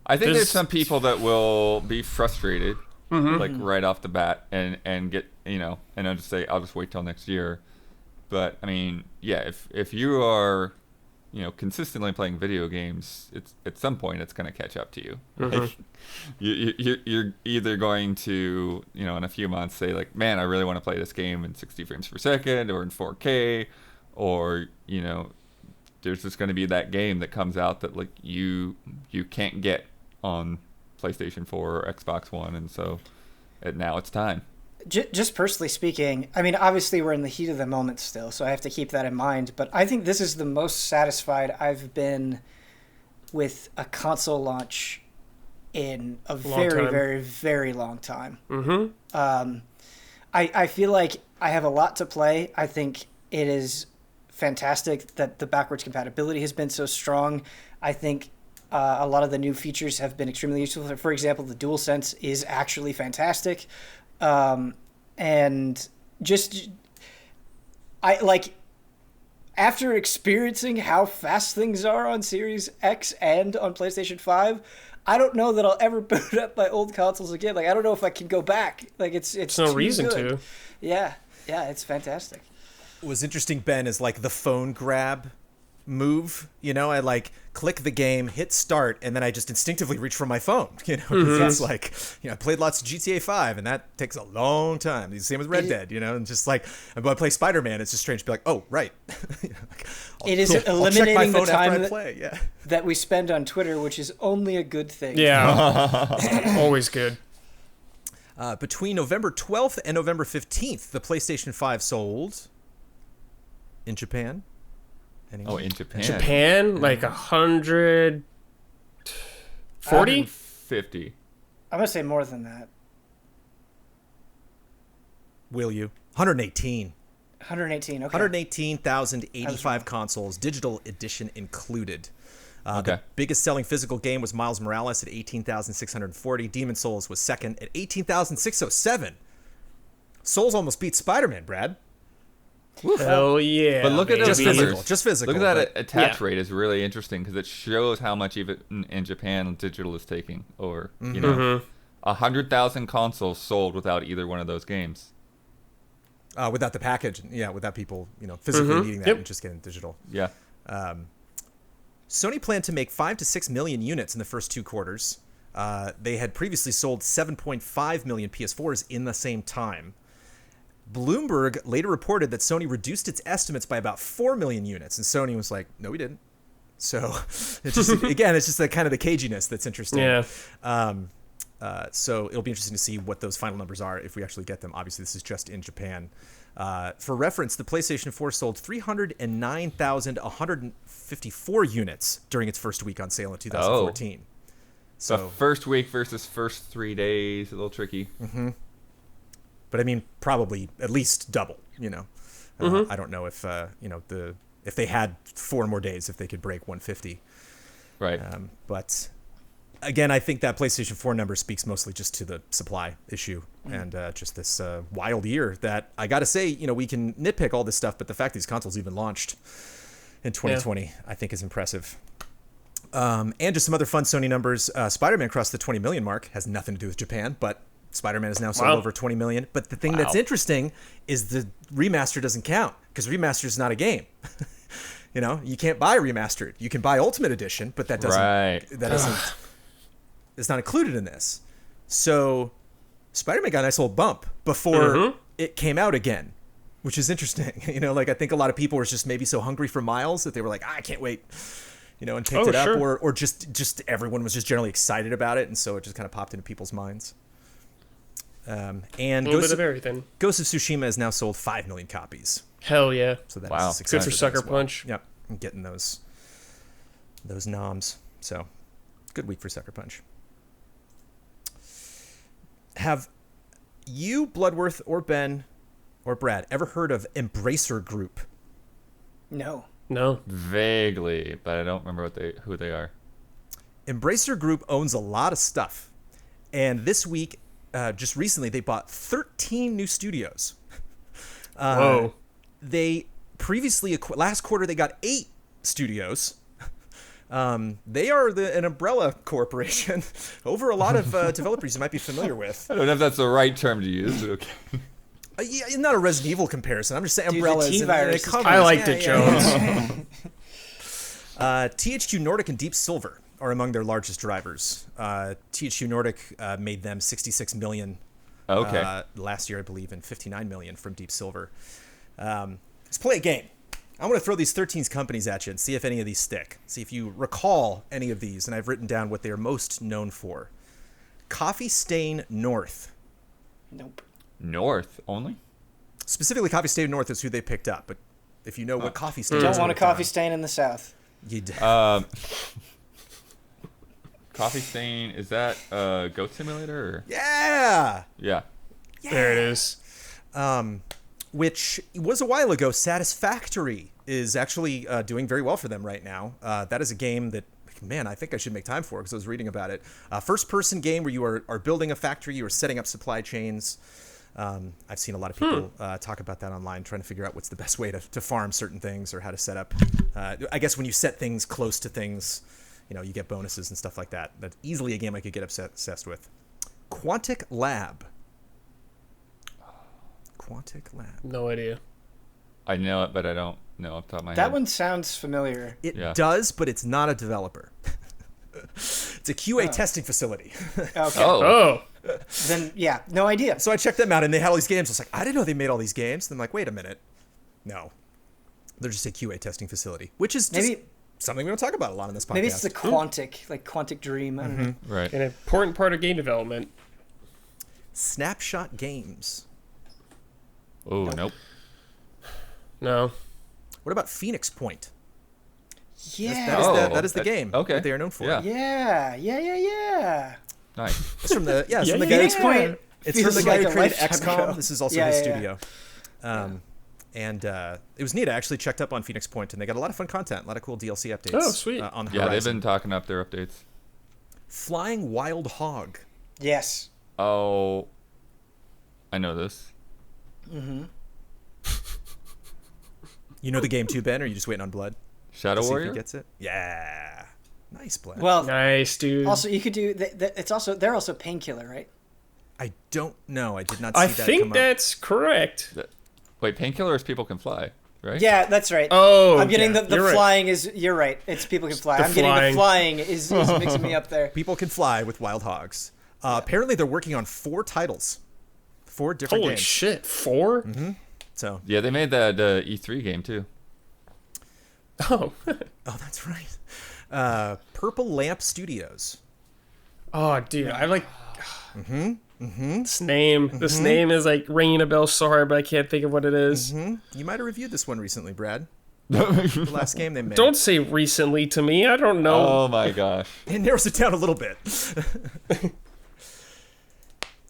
I think there's There's- some people that will be frustrated, like right off the bat, and get and I'll just say I'll just wait till next year. But I mean, yeah, if you are, consistently playing video games, it's at some point it's going to catch up to you. Like, you're either going to, in a few months say like, man, I really want to play this game in 60 frames per second or in 4K, or there's just going to be that game that comes out that like you can't get on PlayStation 4 or Xbox One, and so now it's time. Just personally speaking, I mean, obviously we're in the heat of the moment still, so I have to keep that in mind. But I think this is the most satisfied I've been with a console launch in a Long very, time. very, very long time. Mm-hmm. I feel like I have a lot to play. I think it is fantastic that the backwards compatibility has been so strong. I think a lot of the new features have been extremely useful. For example, the DualSense is actually fantastic. And just, I like, after experiencing how fast things are on Series X and on PlayStation 5, I don't know that I'll ever boot up my old consoles again. Like, I don't know if I can go back. Like, it's no too reason good. to. Yeah, it's fantastic. What was interesting, Ben, is like the phone grab move. You know, I like click the game, hit start, and then I just instinctively reach for my phone. You know, 'cause it's like, I played lots of GTA 5, and that takes a long time. The same with Red Dead, and just like when I play Spider-Man, it's just strange to be like, oh, right. It is eliminating the time that we spend on Twitter, which is only a good thing. Yeah, always good. Between November 12th and November 15th, the PlayStation 5 sold in Japan. Anyone? Oh, in Japan. Japan, like 140? 50. I'm going to say more than that. Will you? 118. 118, okay. 118,085 consoles, digital edition included. Okay. The biggest selling physical game was Miles Morales at 18,640. Demon's Souls was second at 18,607. Souls almost beat Spider-Man, Brad. Hell yeah. But look at those numbers. Just physical. Look at that attach rate is really interesting because it shows how much even in Japan digital is taking over. 100,000 consoles sold without either one of those games. Without the package, without people, physically needing that and just getting digital. Yeah. Sony planned to make 5 to 6 million units in the first 2 quarters. They had previously sold 7.5 million PS4s in the same time. Bloomberg later reported that Sony reduced its estimates by about 4 million units, and Sony was like, no, we didn't. So, it's just, again, it's just the kind of the caginess that's interesting. Yeah. So it'll be interesting to see what those final numbers are if we actually get them. Obviously, this is just in Japan. For reference, the PlayStation 4 sold 309,154 units during its first week on sale in 2014. So first week versus first 3 days, a little tricky. Mm-hmm. But I mean, probably at least double. I don't know if if they had 4 more days, if they could break 150. Right. But again, I think that PlayStation 4 number speaks mostly just to the supply issue and just this wild year that I got to say, we can nitpick all this stuff, but the fact these consoles even launched in 2020, I think is impressive. And just some other fun Sony numbers. Spider-Man crossed the 20 million mark. Has nothing to do with Japan, but Spider-Man is now sold over 20 million. But the thing that's interesting is the remaster doesn't count because remaster is not a game. You can't buy remastered. You can buy Ultimate Edition, but that doesn't it's not included in this. So Spider-Man got a nice little bump before it came out again, which is interesting. I think a lot of people were just maybe so hungry for Miles that they were like, I can't wait, and picked it up, or just everyone was just generally excited about it, and so it just kind of popped into people's minds. And a little bit of everything. Ghost of Tsushima has now sold 5 million copies. Hell yeah. So that's wow. Good for Sucker Punch. Yep. I'm getting those noms. So good week for Sucker Punch. Have you, Bloodworth, or Ben, or Brad, ever heard of Embracer Group? No. Vaguely, but I don't remember who they are. Embracer Group owns a lot of stuff. And this week, just recently, they bought 13 new studios. Whoa. They previously, last quarter, they got 8 studios. They are an umbrella corporation over a lot of developers you might be familiar with. I don't know if that's the right term to use, but okay. Yeah, not a Resident Evil comparison. I'm just saying umbrellas. I liked it, Jones. THQ Nordic and Deep Silver are among their largest drivers. THQ Nordic made them $66 million last year, I believe, and $59 million from Deep Silver. Let's play a game. I want to throw these 13 companies at you and see if any of these stick. See if you recall any of these, and I've written down what they are most known for. Coffee Stain North. Nope. North only? Specifically, Coffee Stain North is who they picked up, but if you know what Coffee Stain is... Don't want a coffee stain in the South. You Coffee Stain, is that Goat Simulator? Or? Yeah. Yeah. There it is. Which was a while ago. Satisfactory is actually doing very well for them right now. That is a game that, man, I think I should make time for because I was reading about it. First-person game where you are building a factory, you are setting up supply chains. I've seen a lot of people talk about that online, trying to figure out what's the best way to farm certain things or how to set up. I guess when you set things close to things, you get bonuses and stuff like that. That's easily a game I could get obsessed with. Quantic Lab. Quantic Lab. No idea. I know it, but I don't know off the top of my head. That one sounds familiar. It does, but it's not a developer. It's a QA testing facility. Okay. Oh. Then, yeah, no idea. So I checked them out, and they had all these games. I was like, I didn't know they made all these games. And I'm like, wait a minute. No. They're just a QA testing facility, which is just something we don't talk about a lot on this podcast. Maybe it's the Quantic Dream. I don't know. Right. An important part of game development. Snapshot Games. Oh, nope. No. What about Phoenix Point? Yeah. That is the game that they are known for. Yeah. Nice. It's from the Yeah, from the Phoenix guy. Point. It's from the guy who created lifetime ago. XCOM. This is also his studio. And it was neat. I actually checked up on Phoenix Point, and they got a lot of fun content, a lot of cool DLC updates. Oh, sweet. On the Yeah, horizon. they've been talking up their updates. Flying Wild Hog. Yes. Oh, I know this. You know the game too, Ben, or are you just waiting on Blood? Shadow To see if Warrior? he gets it? Yeah. Nice, Blood. Well, Nice, dude. also you could do. They're also Painkiller, right? I don't know. I did not see I that think come up. that's correct. Wait, Painkiller is People Can Fly, right? Yeah, that's right. Oh, I'm getting yeah, the you're right. flying is. You're right. It's People Can Fly. I'm getting the flying is mixing me up there. People Can Fly with Wild Hogs. Apparently, they're working on 4 titles. 4 different Holy games. shit, 4? So. Yeah, they made that E3 game too. Oh. Oh, that's right. Purple Lamp Studios. Oh, dude, I like. This name is like ringing a bell so hard, but I can't think of what it is. You might have reviewed this one recently, Brad. The last game they made. Don't say recently to me. I don't know. Oh my gosh. It narrows it down a little bit.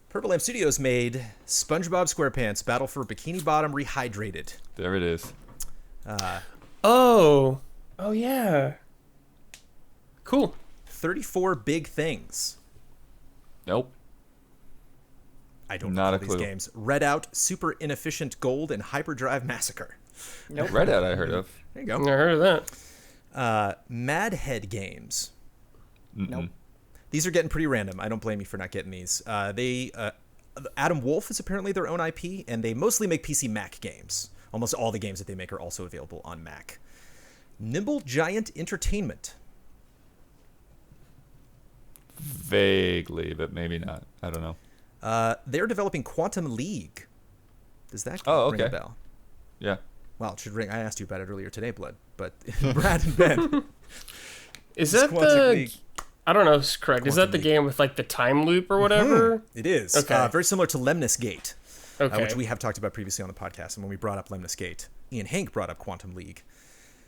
Purple Lamp Studios made SpongeBob SquarePants Battle for Bikini Bottom Rehydrated. There it is. Oh yeah. Cool. 34 Big Things. Nope. I don't Not know a these clue. games. Redout, Super Inefficient Gold, and Hyperdrive Massacre. Nope. Redout I heard of. There you I go. heard of that. Mad Head Games. Nope. These are getting pretty random. I don't blame you for not getting these. Adam Wolf is apparently their own IP, and they mostly make PC Mac games. Almost all the games that they make are also available on Mac. Nimble Giant Entertainment. Vaguely, but maybe not. I don't know. They're developing Quantum League. Does that ring a okay. bell? Yeah. Well, it should ring. I asked you about it earlier today, Blood. But Brad and Ben. Is that Quantic the? League. I don't know if it's correct. Is that Quantum the League. game with like the time loop or whatever? It is. Okay. Very similar to Lemnis Gate, Okay. which we have talked about previously on the podcast. And when we brought up Lemnis Gate, Ian Hank brought up Quantum League.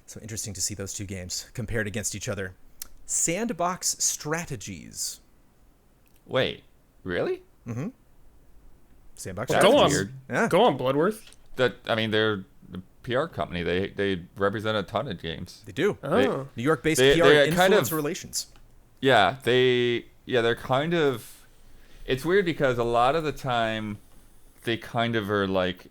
So interesting to see those two games compared against each other. Sandbox Strategies. Wait. Really? Sandbox That's Go on. Strategies. weird. Yeah. Go on, Bloodworth. They're a PR company. They represent a ton of games. They do. Oh. New York-based They- PR they're and kind influence of- relations. Yeah, they're kind of. It's weird because a lot of the time, they kind of are like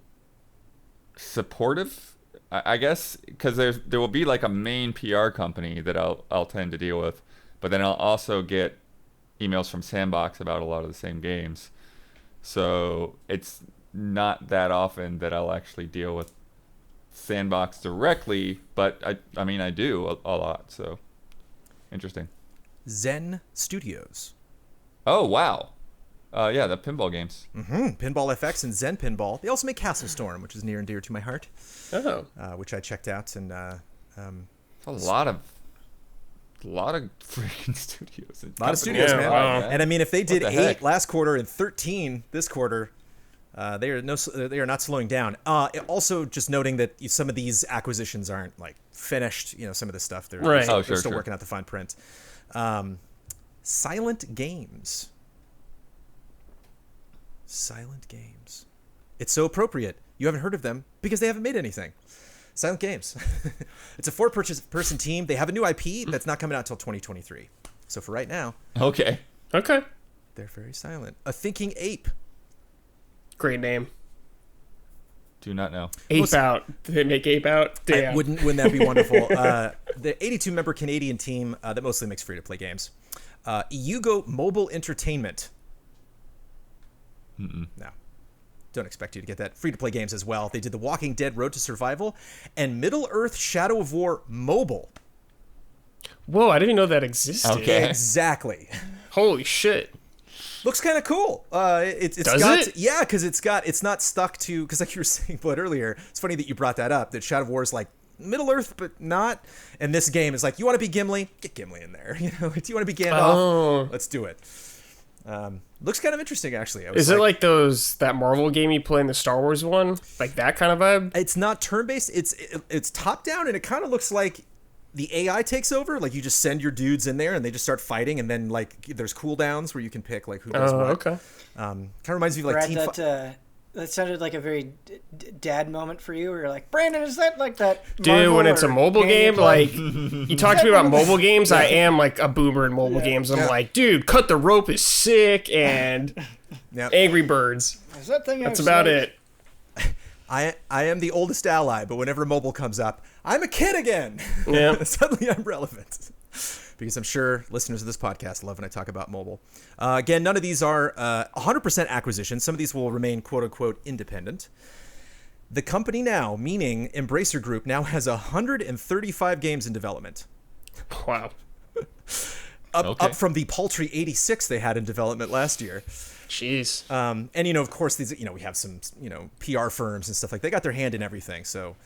supportive. I guess because there will be like a main PR company that I'll tend to deal with, but then I'll also get emails from Sandbox about a lot of the same games. So it's not that often that I'll actually deal with Sandbox directly, but I mean I do a lot. So interesting. Zen Studios. Oh wow. Yeah, the pinball games. Pinball FX and Zen Pinball. They also make Castle Storm, which is near and dear to my heart, Oh. which I checked out. And It's a lot of freaking studios. a lot of studios, Yeah, man. wow. And I mean, if they did the 8 heck? last quarter and 13 this quarter, they are not slowing down. Also, just noting that some of these acquisitions aren't like finished. Some of the stuff they're Right. still, Oh, sure, they're still sure. working out the fine print. Silent Games. Silent Games. It's so appropriate. You haven't heard of them because they haven't made anything. Silent Games. It's a 4-person team. They have a new IP that's not coming out until 2023. So for right now, Okay. they're very silent. A Thinking Ape. Great name. Do not know. Ape Out. Did they make Ape Out? Damn. Wouldn't that be wonderful? The 82-member Canadian team that mostly makes free-to-play games. Yugo Mobile Entertainment. No. Don't expect you to get that. Free-to-play games as well. They did The Walking Dead Road to Survival and Middle-earth Shadow of War Mobile. Whoa, I didn't even know that existed. Okay. Exactly. Holy shit. Looks kind of cool. It's Does got it? Yeah, because it's not stuck to, because like you were saying, Blood, earlier, it's funny that you brought that up, that Shadow of War is like Middle-earth, but not. And this game is like, you want to be Gimli? Get Gimli in there. You know, do you want to be Gandalf? Oh. Let's do it. Looks kind of interesting, actually. Is it like that Marvel game you play in the Star Wars one? Like that kind of vibe? It's not turn-based. It's top-down, and it kind of looks like the AI takes over. Like you just send your dudes in there, and they just start fighting, and then like there's cooldowns where you can pick like who does what. Okay. Kind of reminds me of like Brad, that sounded like a very dad moment for you, where you're like, Brandon, is that like that? Dude, Marvel when it's a or mobile game, play? like, you talk to me about mobile games, I am like a boomer in mobile games. I'm like, dude, Cut the Rope is sick, and Yep. Angry Birds. Is that thing That's have about snakes? it. I am the oldest ally, but whenever mobile comes up, I'm a kid again. Yeah. Suddenly I'm relevant. Because I'm sure listeners of this podcast love when I talk about mobile. Again, none of these are 100% acquisitions. Some of these will remain quote-unquote independent. The company now, meaning Embracer Group, now has 135 games in development. Wow. Up from the paltry 86 they had in development last year. Jeez. And, you know, of course, these, you know, we have some, you know, PR firms and stuff like, they got their hand in everything. So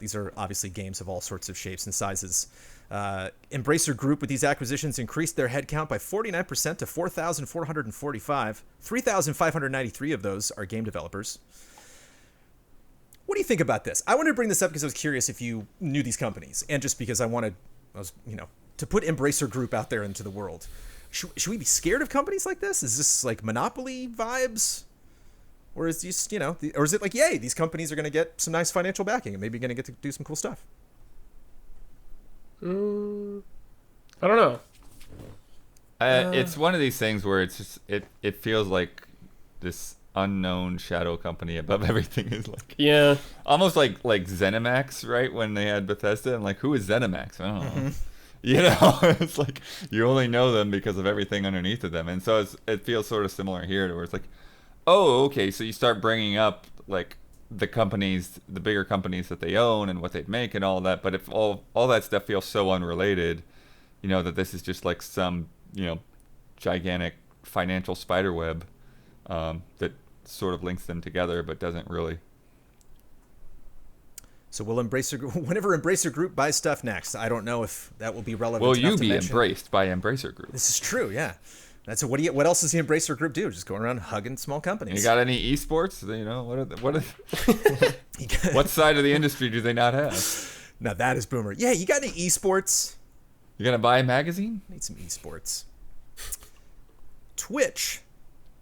these are obviously games of all sorts of shapes and sizes. Embracer Group, with these acquisitions, increased their headcount by 49% to 4,445. 3,593 of those are game developers. What do you think about this? I wanted to bring this up because I was curious if you knew these companies, and just because I was, you know, to put Embracer Group out there into the world. Should we be scared of companies like this? Is this like Monopoly vibes? Or is this, you know, or is it like, yay, these companies are going to get some nice financial backing and maybe going to get to do some cool stuff? I don't know. It's one of these things where it's just it feels like this unknown shadow company above everything is like, Yeah. almost like ZeniMax, right? When they had Bethesda, and like, who is ZeniMax? I don't know. You know, it's like you only know them because of everything underneath of them, and so it feels sort of similar here, to where it's like, oh, okay, so you start bringing up like the companies, the bigger companies that they own and what they make and all that, but if all that stuff feels so unrelated, you know, that this is just like some, you know, gigantic financial spider web that sort of links them together but doesn't really. So will Embracer Group, whenever Embracer Group buys stuff next, I don't know if that will be relevant. Will you be embraced by Embracer Group? This is true, yeah. That's what else does the Embracer Group do? Just going around hugging small companies. You got any esports? You know, what side of the industry do they not have? Now that is boomer. Yeah, you got any esports? You gonna buy a magazine? Need some esports. Twitch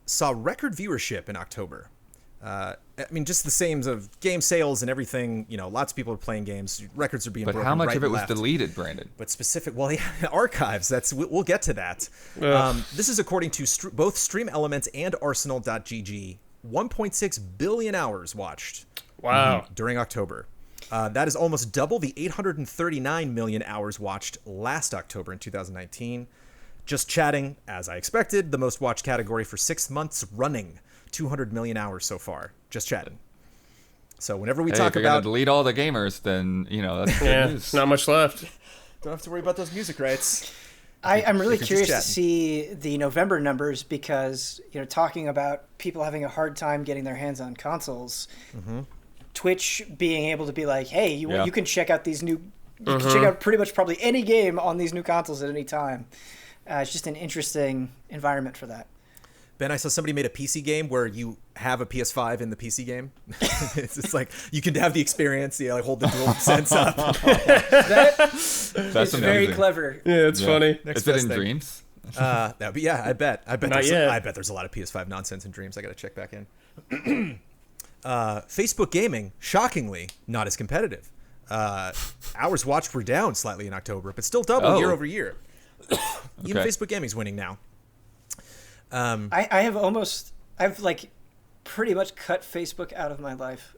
saw record viewership in October. I mean, just the same of game sales and everything. You know, lots of people are playing games. Records are being broken. But how much right of it was left. Deleted, Brandon? But specific, well, yeah, archives. We'll get to that. This is according to both Stream Elements and Arsenal.gg. 1.6 billion hours watched. Wow. During October. That is almost double the 839 million hours watched last October in 2019. Just chatting, as I expected, the most watched category for 6 months running. 200 million hours so far, just chatting. So whenever we talk if you're about gonna delete all the gamers, then you know that's good news. Not much left. Don't have to worry about those music rights. I'm really curious to see the November numbers, because, you know, talking about people having a hard time getting their hands on consoles, Twitch being able to be like, hey, you can check out these new, you can check out pretty much probably any game on these new consoles at any time. It's just an interesting environment for that. Ben, I saw somebody made a PC game where you have a PS5 in the PC game. It's like you can have the experience, like hold the dual sense up. That's That's very amazing. clever. Yeah, it's funny. Next Is it best in thing. Dreams? That be I bet. Not There's, yet. I bet there's a lot of PS5 nonsense in Dreams. I got to check back in. Facebook gaming, shockingly, not as competitive. Hours watched were down slightly in October, but still double year over year. Even Facebook gaming's winning now. I've like pretty much cut Facebook out of my life.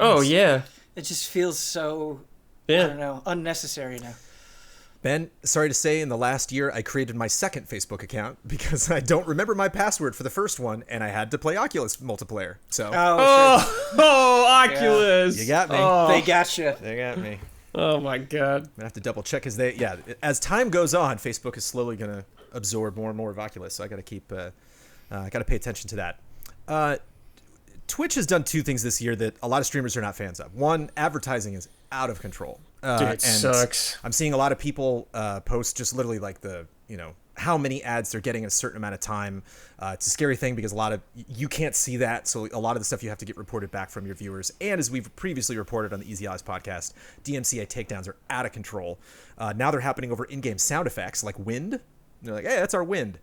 Oh yeah. It just feels so, I don't know, unnecessary now. Ben, sorry to say, in the last year, I created my second Facebook account because I don't remember my password for the first one, and I had to play Oculus multiplayer. So, Oculus! You got me. Oh. They got you. They got me. Oh my god. I'm gonna have to double check because as time goes on, Facebook is slowly gonna absorb more and more of Oculus. So I got to pay attention to that. Twitch has done two things this year that a lot of streamers are not fans of. One, advertising is out of control. Dude, it sucks. I'm seeing a lot of people post just literally like how many ads they're getting in a certain amount of time. It's a scary thing because you can't see that. So a lot of the stuff you have to get reported back from your viewers. And as we've previously reported on the Easy Odds podcast, DMCA takedowns are out of control. Now they're happening over in-game sound effects like wind. They're like, hey, that's our wind.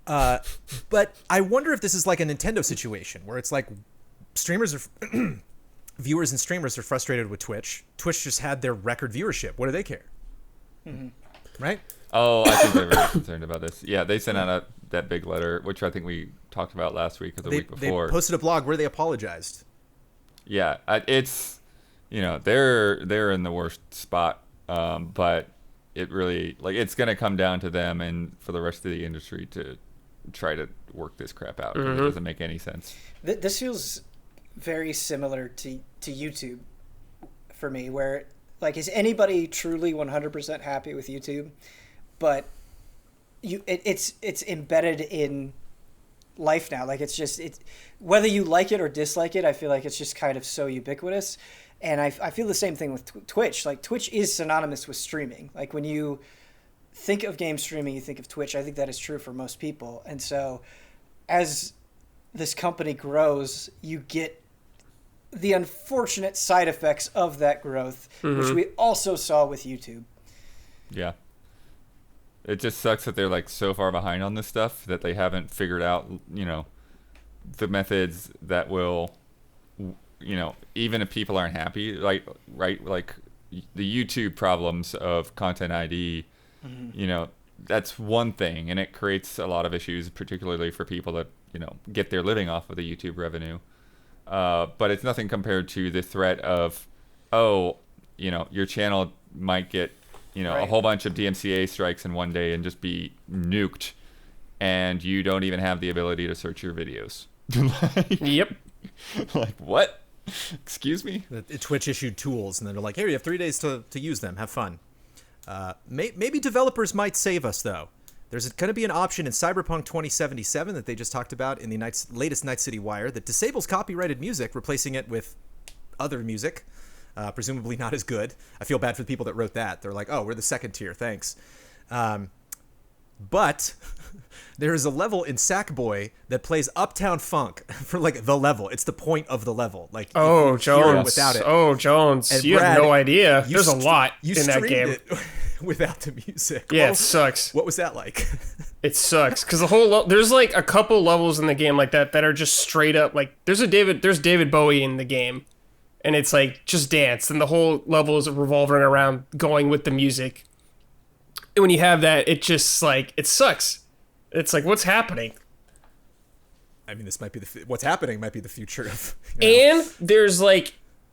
But I wonder if this is like a Nintendo situation where it's like viewers and streamers are frustrated with Twitch. Twitch just had their record viewership. What do they care? Mm-hmm. Right? Oh, I think they're very concerned about this. Yeah, they sent out that big letter, which I think we talked about last week or the week before. They posted a blog where they apologized. Yeah, it's they're in the worst spot, but it really it's gonna come down to them and for the rest of the industry to try to work this crap out. Mm-hmm. It doesn't make any sense. This feels very similar to YouTube for me, where is anybody truly 100% happy with YouTube? But it's embedded in life now. It's whether you like it or dislike it, I feel like it's just kind of so ubiquitous. And I feel the same thing with Twitch. Twitch is synonymous with streaming. When you think of game streaming, you think of Twitch. I think that is true for most people. And so as this company grows, you get the unfortunate side effects of that growth, which we also saw with YouTube. Yeah. It just sucks that they're so far behind on this stuff that they haven't figured out, the methods that will, even if people aren't happy, the YouTube problems of Content ID, that's one thing, and it creates a lot of issues, particularly for people that, get their living off of the YouTube revenue. But it's nothing compared to the threat of, your channel might get, a whole bunch of DMCA strikes in one day and just be nuked, and you don't even have the ability to search your videos. Yep. What? Excuse me? Twitch issued tools, and they're like, here, you have 3 days to use them. Have fun. Maybe developers might save us, though. There's going to be an option in Cyberpunk 2077 that they just talked about in the latest Night City Wire that disables copyrighted music, replacing it with other music, presumably not as good. I feel bad for the people that wrote that. They're like, oh, we're the second tier, thanks. But there is a level in Sackboy that plays Uptown Funk for the level. It's the point of the level. Jones. Without it. Oh, Jones. And you Brad, have no idea. There's a lot in that game. It without the music. Yeah, it sucks. What was that like? It sucks because the whole there's a couple levels in the game like that are just straight up there's David Bowie in the game, and it's just dance, and the whole level is revolving around going with the music. And when you have that, it just it sucks. It's what's happening? I mean, this might be what's happening might be the future of. And there's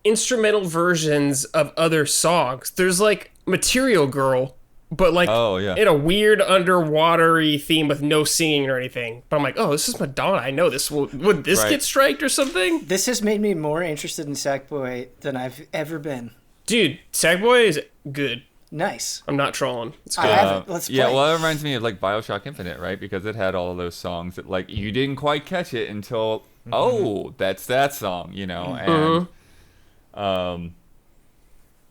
instrumental versions of other songs. There's Material Girl, but in a weird underwatery theme with no singing or anything. But I'm this is Madonna. I know this. Would this get striked or something? This has made me more interested in Sackboy than I've ever been. Dude, Sackboy is good. Nice. I'm not trolling. It's good. I haven't. Let's play. Yeah, well, it reminds me of BioShock Infinite, right? Because it had all of those songs that you didn't quite catch it until that's that song, and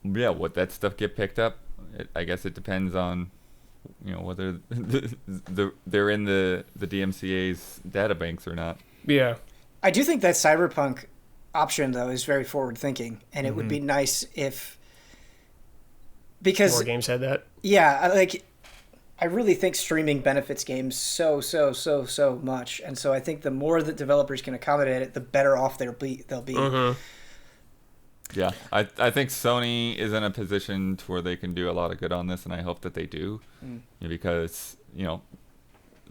would that stuff get picked up? I guess it depends on whether they're in the DMCA's databanks or not. Yeah, I do think that Cyberpunk option though is very forward thinking, and it would be nice if. Because more games had that. Yeah, I really think streaming benefits games so much, and so I think the more that developers can accommodate it, the better off they'll be. Mm-hmm. Yeah, I think Sony is in a position to where they can do a lot of good on this, and I hope that they do, because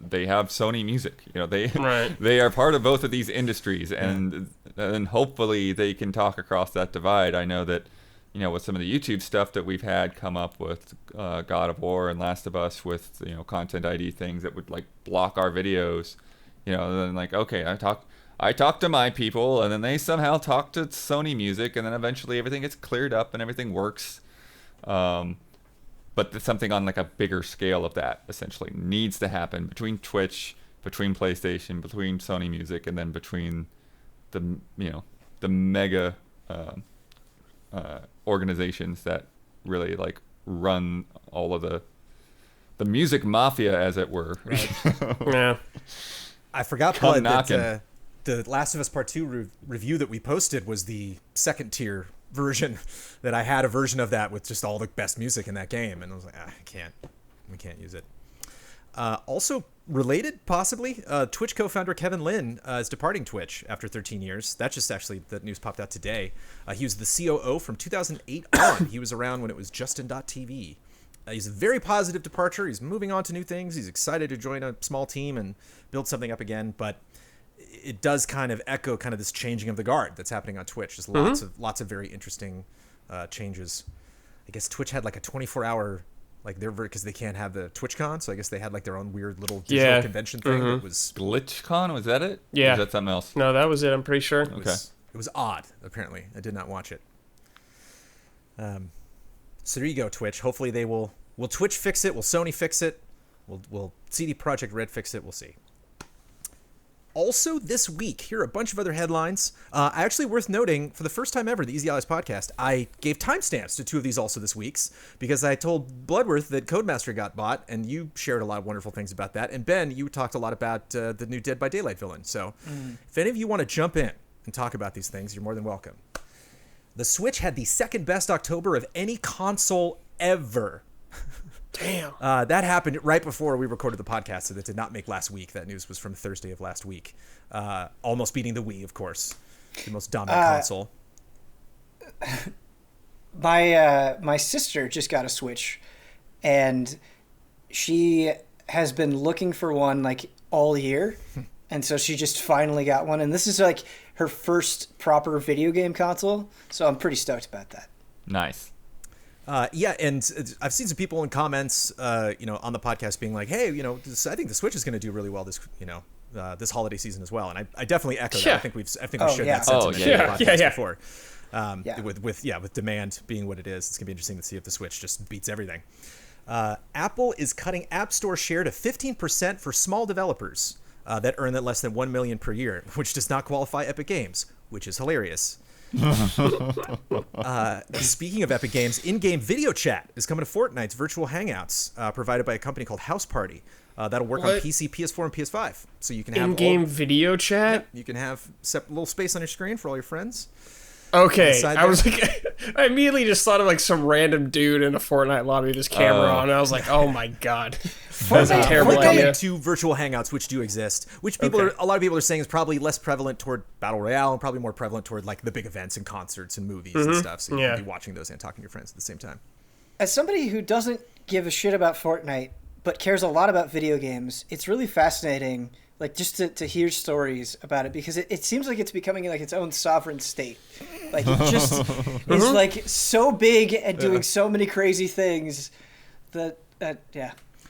they have Sony Music. They they are part of both of these industries, and hopefully they can talk across that divide. I know that with some of the YouTube stuff that we've had come up with God of War and Last of Us with content ID things that would like block our videos, and then like okay, I talk to my people, and then they somehow talk to Sony Music, and then eventually everything gets cleared up and everything works. But something on like a bigger scale of that essentially needs to happen between Twitch, between PlayStation, between Sony Music, and then between the mega organizations that really like run all of the music mafia, as it were. Right. Yeah. I forgot that the Last of Us Part 2 review that we posted was the second tier version, that I had a version of that with just all the best music in that game, and I was like, we can't use it. Also related, possibly, Twitch co-founder Kevin Lin is departing Twitch after 13 years. That news popped out today. He was the COO from 2008 on. He was around when it was Justin.tv. He's a very positive departure. He's moving on to new things. He's excited to join a small team and build something up again, but it does kind of echo kind of this changing of the guard that's happening on Twitch. Just lots of very interesting changes. I guess Twitch had like a 24-hour because they can't have the TwitchCon, so I guess they had like their own weird little digital convention thing. That was GlitchCon. Was that it? Yeah. Or was that something else? No, that was it. I'm pretty sure. Okay. It was odd. Apparently, I did not watch it. So there you go, Twitch. Hopefully they will Twitch fix it? Will Sony fix it? Will CD Projekt Red fix it? We'll see. Also this week, here are a bunch of other headlines. Actually worth noting, for the first time ever, the Easy Allies podcast, I gave timestamps to two of these also this week's, because I told Bloodworth that Codemaster got bought, and you shared a lot of wonderful things about that. And Ben, you talked a lot about the new Dead by Daylight villain. So if any of you want to jump in and talk about these things, you're more than welcome. The Switch had the second best October of any console ever. Damn. That happened right before we recorded the podcast, so that did not make last week. That news was from Thursday of last week. Almost beating the Wii, of course, the most dominant console. My sister just got a Switch, and she has been looking for one like all year, and so she just finally got one. And this is like her first proper video game console, so I'm pretty stoked about that. Nice. Yeah, and I've seen some people in comments, on the podcast being like, "Hey, I think the Switch is going to do really well this holiday season as well." And I definitely echo that. I think we've shared that sentiment in the podcast before. With demand being what it is, it's going to be interesting to see if the Switch just beats everything. Apple is cutting App Store share to 15% for small developers that earn less than $1 million per year, which does not qualify Epic Games, which is hilarious. Speaking of Epic Games, in-game video chat is coming to Fortnite's virtual hangouts, provided by a company called House Party. That'll work on PC, PS4, and PS5. So you can have in-game video chat. Yeah, you can have a little space on your screen for all your friends. Okay, I was like, I immediately just thought of like some random dude in a Fortnite lobby with his camera on, and I was like, oh my god, that's a terrible idea. To virtual hangouts, which do exist, which a lot of people are saying is probably less prevalent toward Battle Royale and probably more prevalent toward like the big events and concerts and movies and stuff. So you can be watching those and talking to your friends at the same time. As somebody who doesn't give a shit about Fortnite but cares a lot about video games, it's really fascinating. Like, just to hear stories about it, because it seems like it's becoming like its own sovereign state. Like, it just is like so big and doing so many crazy things that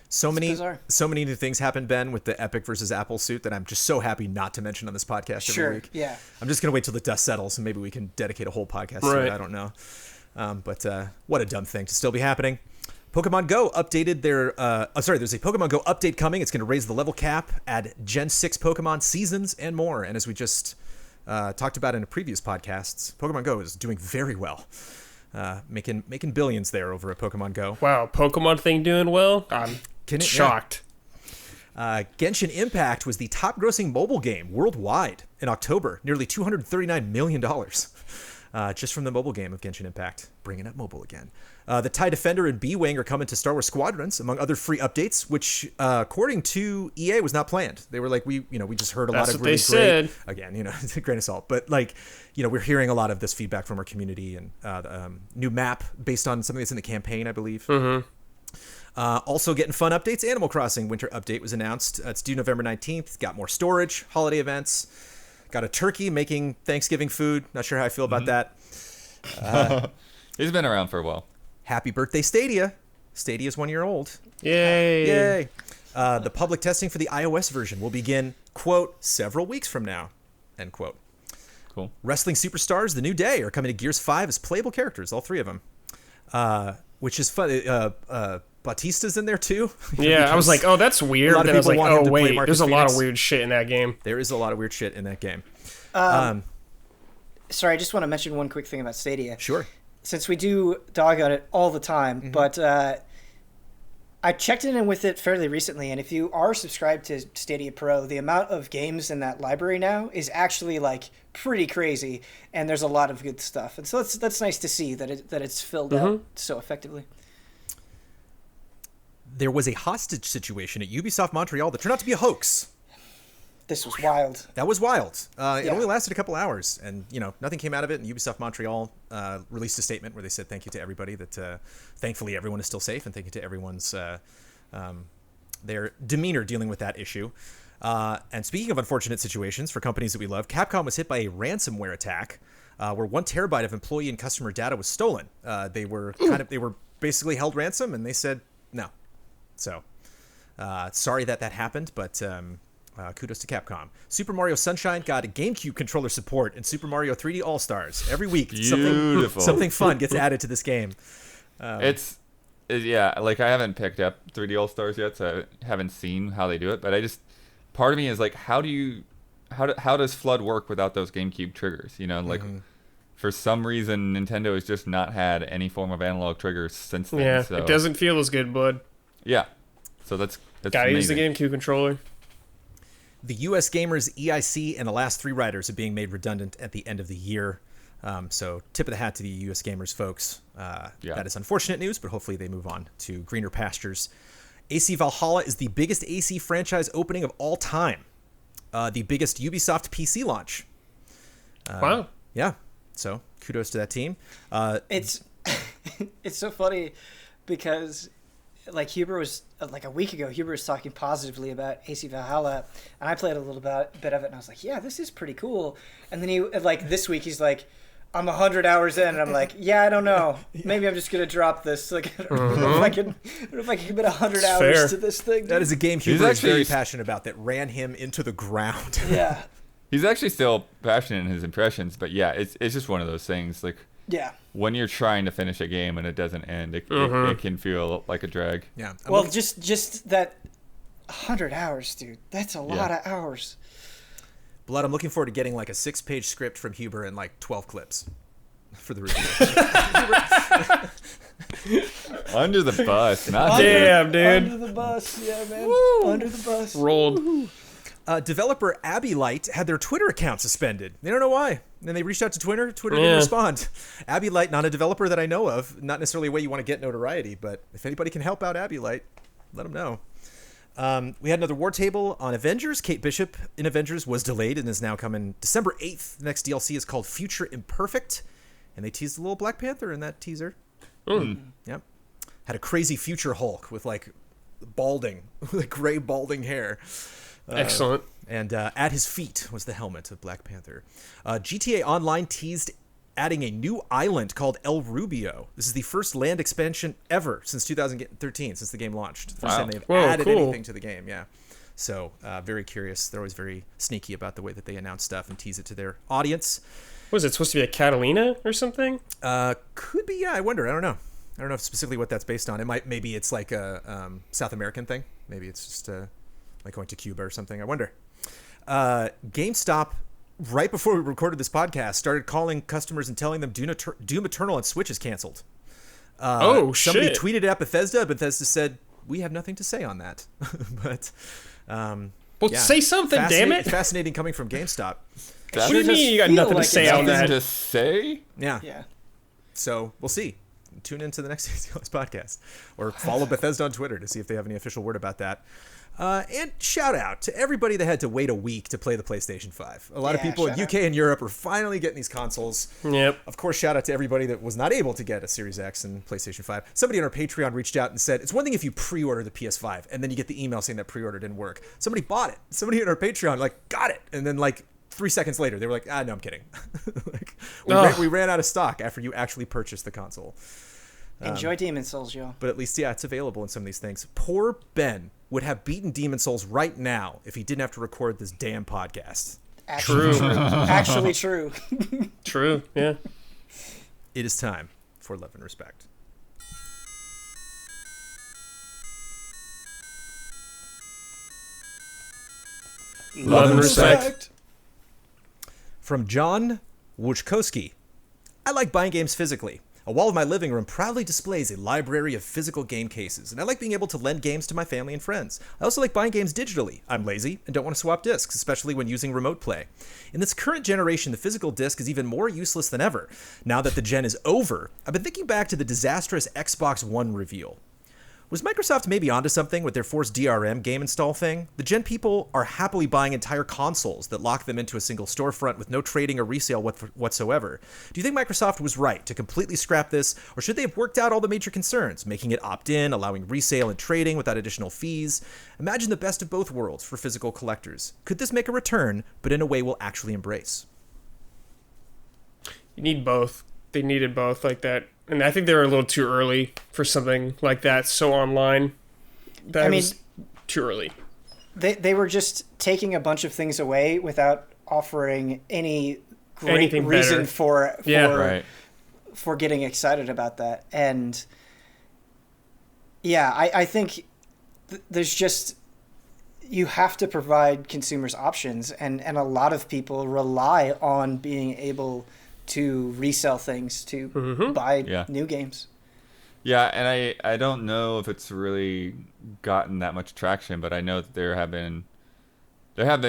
so many new things happen, Ben, with the Epic versus Apple suit that I'm just so happy not to mention on this podcast every week. Yeah. I'm just gonna wait till the dust settles and maybe we can dedicate a whole podcast to it. I don't know, but what a dumb thing to still be happening. Pokemon Go updated there's a Pokemon Go update coming. It's going to raise the level cap, add Gen 6 Pokemon seasons, and more. And as we just talked about in the previous podcasts, Pokemon Go is doing very well, making billions there over at Pokemon Go. Wow, Pokemon thing doing well? I'm shocked. Genshin Impact was the top-grossing mobile game worldwide in October, nearly $239 million. just from the mobile game of Genshin Impact, bringing up mobile again. The TIE Defender and B-Wing are coming to Star Wars Squadrons, among other free updates, which, according to EA, was not planned. They were like, we just heard a lot of really great... Again, it's a grain of salt. But, we're hearing a lot of this feedback from our community, and the new map based on something that's in the campaign, I believe. Mm-hmm. Also getting fun updates. Animal Crossing Winter Update was announced. It's due November 19th. Got more storage, holiday events. Got a turkey making Thanksgiving food. Not sure how I feel about that. He's been around for a while. Happy birthday, Stadia. Stadia's 1 year old. Yay. Yay. The public testing for the iOS version will begin, quote, several weeks from now, end quote. Cool. Wrestling Superstars, The New Day, are coming to Gears 5 as playable characters, all three of them. Which is fun. Batista's in there too. Yeah, I was like, oh, that's weird. And I was like, oh, wait, there's a lot of weird shit in that game. There is a lot of weird shit in that game. Sorry, I just want to mention one quick thing about Stadia. Sure. Since we do dog on it all the time, but I checked in with it fairly recently, and if you are subscribed to Stadia Pro, the amount of games in that library now is actually pretty crazy, and there's a lot of good stuff. And so that's nice to see that it's filled out so effectively. There was a hostage situation at Ubisoft Montreal that turned out to be a hoax. This was wild. That was wild. It only lasted a couple hours, and nothing came out of it. And Ubisoft Montreal released a statement where they said thank you to everybody. That thankfully everyone is still safe, and thank you to everyone's their demeanor dealing with that issue. And speaking of unfortunate situations for companies that we love, Capcom was hit by a ransomware attack where 1 terabyte of employee and customer data was stolen. They were basically held ransom, and they said no. So sorry that happened, but kudos to Capcom. Super Mario Sunshine got a GameCube controller support in Super Mario 3D All-Stars. Every week, something fun gets added to this game. I haven't picked up 3D All-Stars yet, so I haven't seen how they do it. But part of me is like, how does Flood work without those GameCube triggers? For some reason, Nintendo has just not had any form of analog triggers since then. Yeah, so. It doesn't feel as good, bud. Yeah, so that's gotta use the GameCube controller. The U.S. Gamers EIC and the last 3 riders are being made redundant at the end of the year. So tip of the hat to the U.S. Gamers folks. That is unfortunate news, but hopefully they move on to greener pastures. AC Valhalla is the biggest AC franchise opening of all time. The biggest Ubisoft PC launch. Wow. Yeah. So kudos to that team. It's so funny because Huber was a week ago. Huber was talking positively about AC Valhalla, and I played a little bit of it, and I was like, "Yeah, this is pretty cool." And then he this week he's like, "I'm 100 hours in," and I'm like, "Yeah, I don't know. Maybe I'm just gonna drop this. I don't know if I can commit 100 hours to this thing." That is a game Huber is very passionate about. That ran him into the ground. Yeah. He's actually still passionate in his impressions, but yeah, it's just one of those things. Yeah. When you're trying to finish a game and it doesn't end, it can feel like a drag. Yeah. Just that 100 hours, dude. That's a lot of hours. Blood, I'm looking forward to getting a 6-page script from Huber and 12 clips for the review. Under the bus. Damn, dude. Under the bus. Yeah, man. Woo. Under the bus. Rolled. Woo. Developer Abby Light had their Twitter account suspended. They don't know why. And they reached out to Twitter. Twitter didn't respond. Abby Light, not a developer that I know of. Not necessarily a way you want to get notoriety, but if anybody can help out Abby Light, let them know. We had another war table on Avengers. Kate Bishop in Avengers was delayed and is now coming December 8th. The next DLC is called Future Imperfect. And they teased a little Black Panther in that teaser. Yep. Had a crazy future Hulk with balding, gray balding hair. Excellent. And at his feet was the helmet of Black Panther. GTA Online teased adding a new island called El Rubio. This is the first land expansion ever since 2013, since the game launched. First time they've added anything to the game, yeah. So very curious. They're always very sneaky about the way that they announce stuff and tease it to their audience. Was it supposed to be a Catalina or something? Could be, yeah. I wonder. I don't know. I don't know specifically what that's based on. Maybe it's a South American thing. Maybe it's just going to Cuba or something. I wonder. GameStop, right before we recorded this podcast, started calling customers and telling them Doom Eternal on Switch is canceled. Somebody tweeted at Bethesda. Bethesda said, we have nothing to say on that. But say something, damn it. Fascinating coming from GameStop. What do you mean you got nothing to say on that? Nothing to say? Yeah. So we'll see. Tune into the next ACLS podcast, or follow Bethesda on Twitter to see if they have any official word about that. And shout out to everybody that had to wait a week to play the PlayStation 5. A lot of people in UK and Europe are finally getting these consoles. Yep. Of course, shout out to everybody that was not able to get a Series X and PlayStation 5. Somebody on our Patreon reached out and said, it's one thing if you pre-order the PS5 and then you get the email saying that pre-order didn't work. Somebody bought it. Somebody on our Patreon got it. And then 3 seconds later, they were like, no, I'm kidding. We ran out of stock after you actually purchased the console. Enjoy Demon Souls, yo. But at least, it's available in some of these things. Poor Ben would have beaten Demon Souls right now if he didn't have to record this damn podcast. True. Actually true. True, yeah. It is time for Love and Respect. Love and Respect. From John Wojtkowski. I like buying games physically. A wall of my living room proudly displays a library of physical game cases, and I like being able to lend games to my family and friends. I also like buying games digitally. I'm lazy and don't want to swap discs, especially when using remote play. In this current generation, the physical disc is even more useless than ever. Now that the gen is over, I've been thinking back to the disastrous Xbox One reveal. Was Microsoft maybe onto something with their forced DRM game install thing? The gen people are happily buying entire consoles that lock them into a single storefront with no trading or resale whatsoever. Do you think Microsoft was right to completely scrap this, or should they have worked out all the major concerns, making it opt-in, allowing resale and trading without additional fees? Imagine the best of both worlds for physical collectors. Could this make a return, but in a way we'll actually embrace? You need both. They needed both like that. And I think they were a little too early for something like that so online. That was too early. They were just taking a bunch of things away without offering any great reason for getting excited about that. And I think there's just, you have to provide consumers options, and a lot of people rely on being able to resell things, to buy new games. Yeah, and I don't know if it's really gotten that much traction, but I know that there have been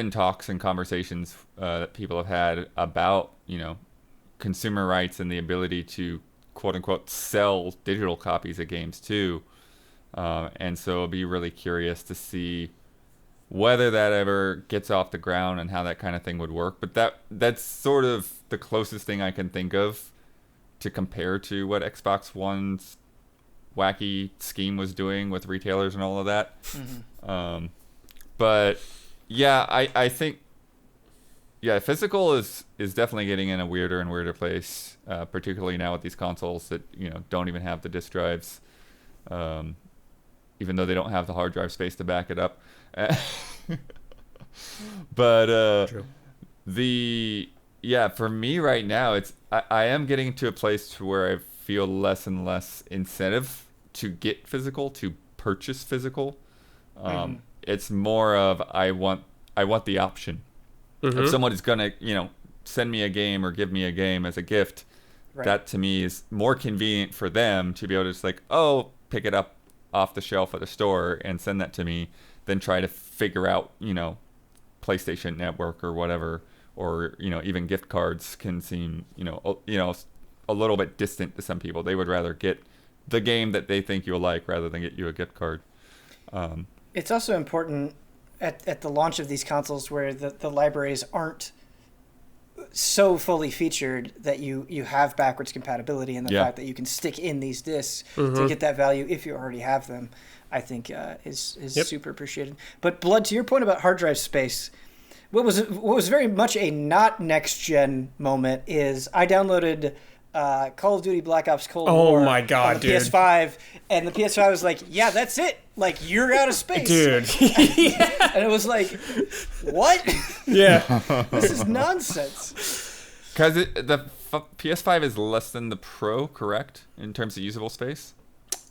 talks and conversations that people have had about, consumer rights and the ability to quote unquote sell digital copies of games too. And so I'll be really curious to see whether that ever gets off the ground and how that kind of thing would work. But that's sort of the closest thing I can think of to compare to what Xbox One's wacky scheme was doing with retailers and all of that. But yeah, I think physical is definitely getting in a weirder and weirder place, particularly now with these consoles that don't even have the disk drives, even though they don't have the hard drive space to back it up. But for me right now, I am getting to a place to where I feel less and less incentive to get physical, to purchase physical. It's more of I want the option. If someone is gonna send me a game or give me a game as a gift, that to me is more convenient for them to be able to just pick it up off the shelf at the store and send that to me, than try to figure out PlayStation Network or whatever, or even gift cards can seem a little bit distant to some people. They would rather get the game that they think you'll like rather than get you a gift card. It's also important at the launch of these consoles where the libraries aren't so fully featured that you have backwards compatibility, and the fact that you can stick in these discs to get that value if you already have them, I think is super appreciated. But Blood, to your point about hard drive space, what was very much a not next gen moment is I downloaded Call of Duty Black Ops Cold War my God, on the dude. PS5, and the PS5 was like, yeah, that's it. Like, you're out of space. Dude. And it was like, what? Yeah. This is nonsense. Because the PS5 is less than the Pro, correct? In terms of usable space?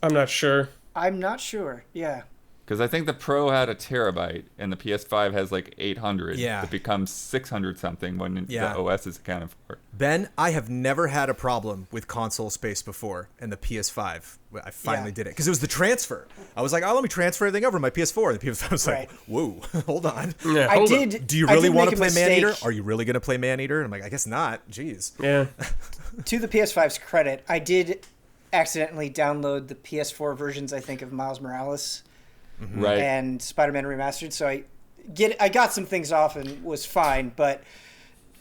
I'm not sure. I'm not sure. Yeah. Because I think the Pro had a terabyte, and the PS5 has like 800. Yeah. It becomes 600 something when the OS is accounted for. Ben, I have never had a problem with console space before, and the PS5, I finally did it. Because it was the transfer. I was like, oh, let me transfer everything over to my PS4. And the PS5 was like, whoa, hold on. Yeah, Do you really want to play Maneater? Are you really going to play Maneater? And I'm like, I guess not. Jeez. Yeah. To the PS5's credit, I did accidentally download the PS4 versions, I think, of Miles Morales. Right. And Spider-Man Remastered, so I got some things off and was fine, but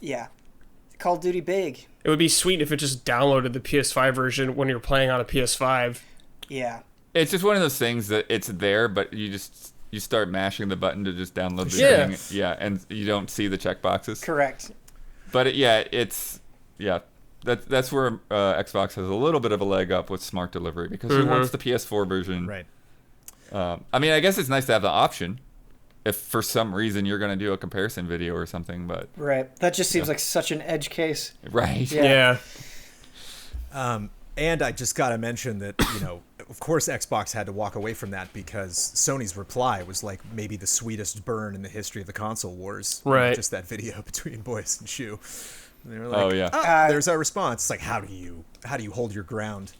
yeah, Call of Duty big. It would be sweet if it just downloaded the PS5 version when you're playing on a PS5. Yeah. It's just one of those things that it's there, but you start mashing the button to just download the thing. Yeah, and you don't see the checkboxes. Correct. But that's where Xbox has a little bit of a leg up with smart delivery, because who wants the PS4 version? Right. I mean, I guess it's nice to have the option if for some reason you're going to do a comparison video or something, but... Right. That just seems like such an edge case. Right. Yeah. And I just got to mention that, of course Xbox had to walk away from that because Sony's reply was like maybe the sweetest burn in the history of the console wars. Right. Just that video between Boyce and Shu. And they were like, oh, yeah. There's our response. It's like, how do you hold your ground?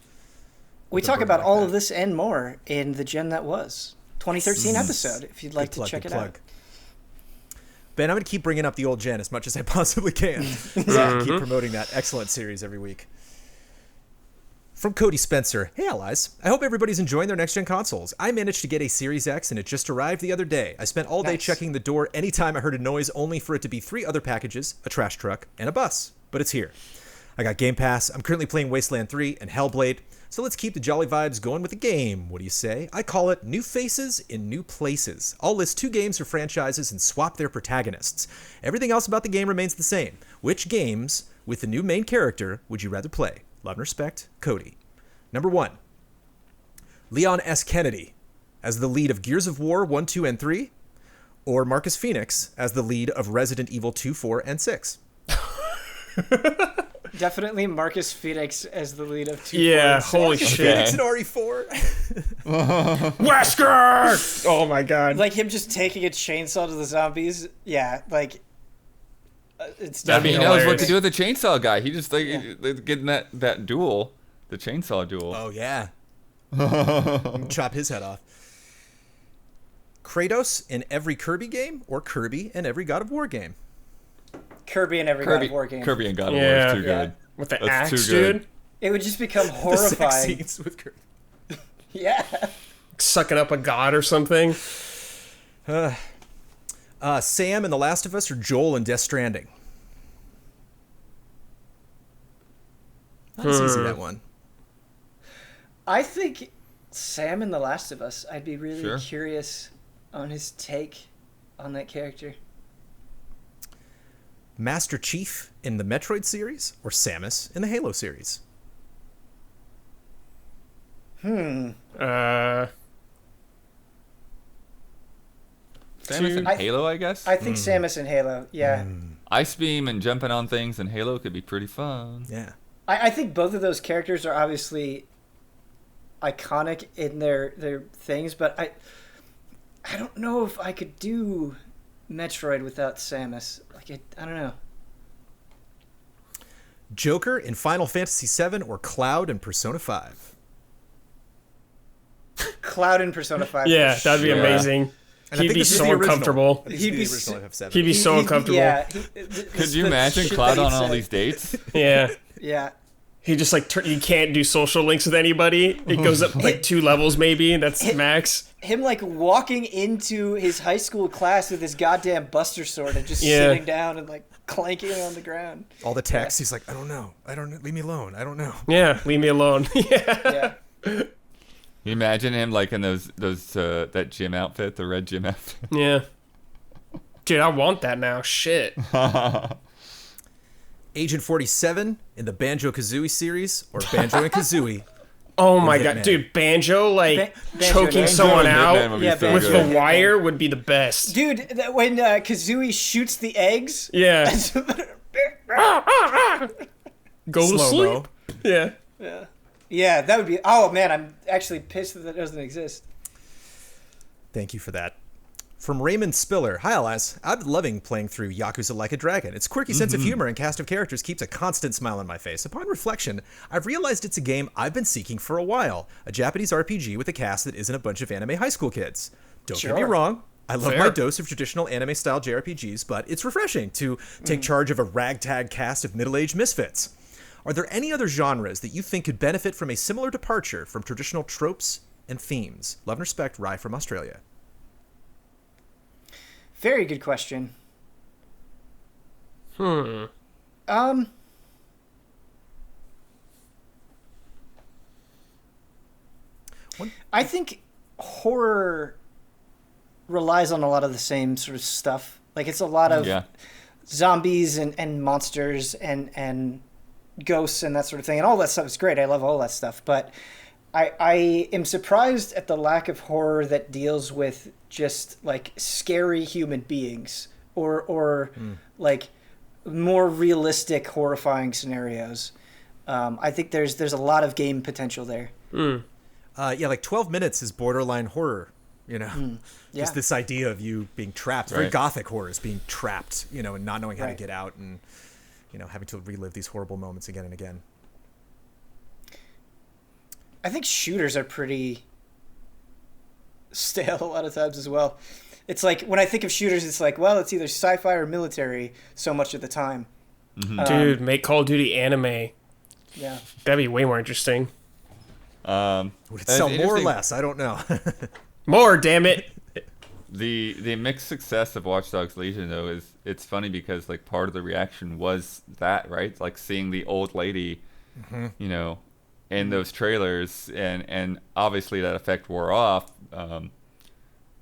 We talk about all of this and more in the Gen That Was 2013 episode, if you'd like to check it out. Ben, I'm going to keep bringing up the old gen as much as I possibly can. So keep promoting that excellent series every week. From Cody Spencer, hey allies, I hope everybody's enjoying their next-gen consoles. I managed to get a Series X and it just arrived the other day. I spent all day checking the door anytime I heard a noise, only for it to be 3 other packages, a trash truck, and a bus. But it's here. I got Game Pass, I'm currently playing Wasteland 3 and Hellblade, so let's keep the jolly vibes going with the game. What do you say? I call it New Faces in New Places. I'll list 2 games or franchises and swap their protagonists. Everything else about the game remains the same. Which games with the new main character would you rather play? Love and respect, Cody. Number 1, Leon S. Kennedy as the lead of Gears of War 1, 2, and 3, or Marcus Phoenix as the lead of Resident Evil 2, 4, and 6. Definitely Marcus Phoenix as the lead of 2. Yeah, holy shit. Phoenix in RE4. Wesker! Oh my god. Like him just taking a chainsaw to the zombies. Yeah, like it's That'd be He hilarious. knows what to do with the chainsaw guy. He just getting that duel, the chainsaw duel. Oh, yeah. Chop his head off. Kratos in every Kirby game or Kirby in every God of War game? Kirby in every God of War game. Kirby and God of War is too Yeah. good. With the That's axe, too good. dude. It would just become The sex horrifying. scenes with Kirby. Yeah. Sucking up a god or something. Sam in The Last of Us or Joel in Death Stranding? Not as easy, that one. I think Sam in The Last of Us, I'd be really Sure. curious on his take on that character. Master Chief in the Metroid series or Samus in the Halo series? Samus in Halo, I guess. I think Samus in Halo, yeah. Ice beam and jumping on things in Halo could be pretty fun. Yeah. I think both of those characters are obviously iconic in their things, but I don't know if I could do Metroid without Samus. Like I don't know. Joker in Final Fantasy VII or Cloud in Persona 5? Cloud in Persona 5. Yeah, that'd be amazing. And I He'd think be this is the so original. uncomfortable. This He'd is be the original FF7. He'd be so uncomfortable. Yeah. Could you imagine Cloud on all these dates? Yeah. Yeah. He just he can't do social links with anybody. It goes up like 2 levels maybe. That's max. Him like walking into his high school class with his goddamn Buster Sword and just sitting down and like clanking it on the ground. All the text, he's like, I don't know. Leave me alone. I don't know. Yeah, leave me alone. Yeah. Yeah. You imagine him like in those that gym outfit, the red gym outfit. Yeah. Dude, I want that now. Shit. Agent 47 in the Banjo-Kazooie series or Banjo and Kazooie. Oh my Hitman. god, dude, Banjo Banjo choking and someone Hitman out would be Yeah, so with good. the wire would be the best. Dude, when Kazooie shoots the eggs. Yeah. Go to Slow-mo. sleep. Yeah. Yeah, that would be. Oh man, I'm actually pissed that doesn't exist. Thank you for that. From Raymond Spiller. Hi, Elias. I've been loving playing through Yakuza Like a Dragon. Its quirky sense of humor and cast of characters keeps a constant smile on my face. Upon reflection, I've realized it's a game I've been seeking for a while. A Japanese RPG with a cast that isn't a bunch of anime high school kids. Don't get me wrong. I love my dose of traditional anime-style JRPGs, but it's refreshing to take charge of a ragtag cast of middle-aged misfits. Are there any other genres that you think could benefit from a similar departure from traditional tropes and themes? Love and respect, Rye from Australia. Very good question. I think horror relies on a lot of the same sort of stuff. Like, it's a lot of zombies and monsters and ghosts and that sort of thing. And all that stuff is great. I love all that stuff. But I am surprised at the lack of horror that deals with just, like, scary human beings or like, more realistic, horrifying scenarios. I think there's a lot of game potential there. Like 12 Minutes is borderline horror, you know? Just this idea of you being trapped. Very gothic horror is being trapped, you know, and not knowing how to get out and, you know, having to relive these horrible moments again and again. I think shooters are pretty stale a lot of times as well. It's like, when I think of shooters, it's like, well, it's either sci-fi or military so much of the time. Dude, make Call of Duty anime. Yeah. That'd be way more interesting. Would it sell more or less? I don't know. More, damn it. The mixed success of Watch Dogs Legion, though, it's funny because, like, part of the reaction was that, right? Like, seeing the old lady, you know, in those trailers, and obviously that effect wore off.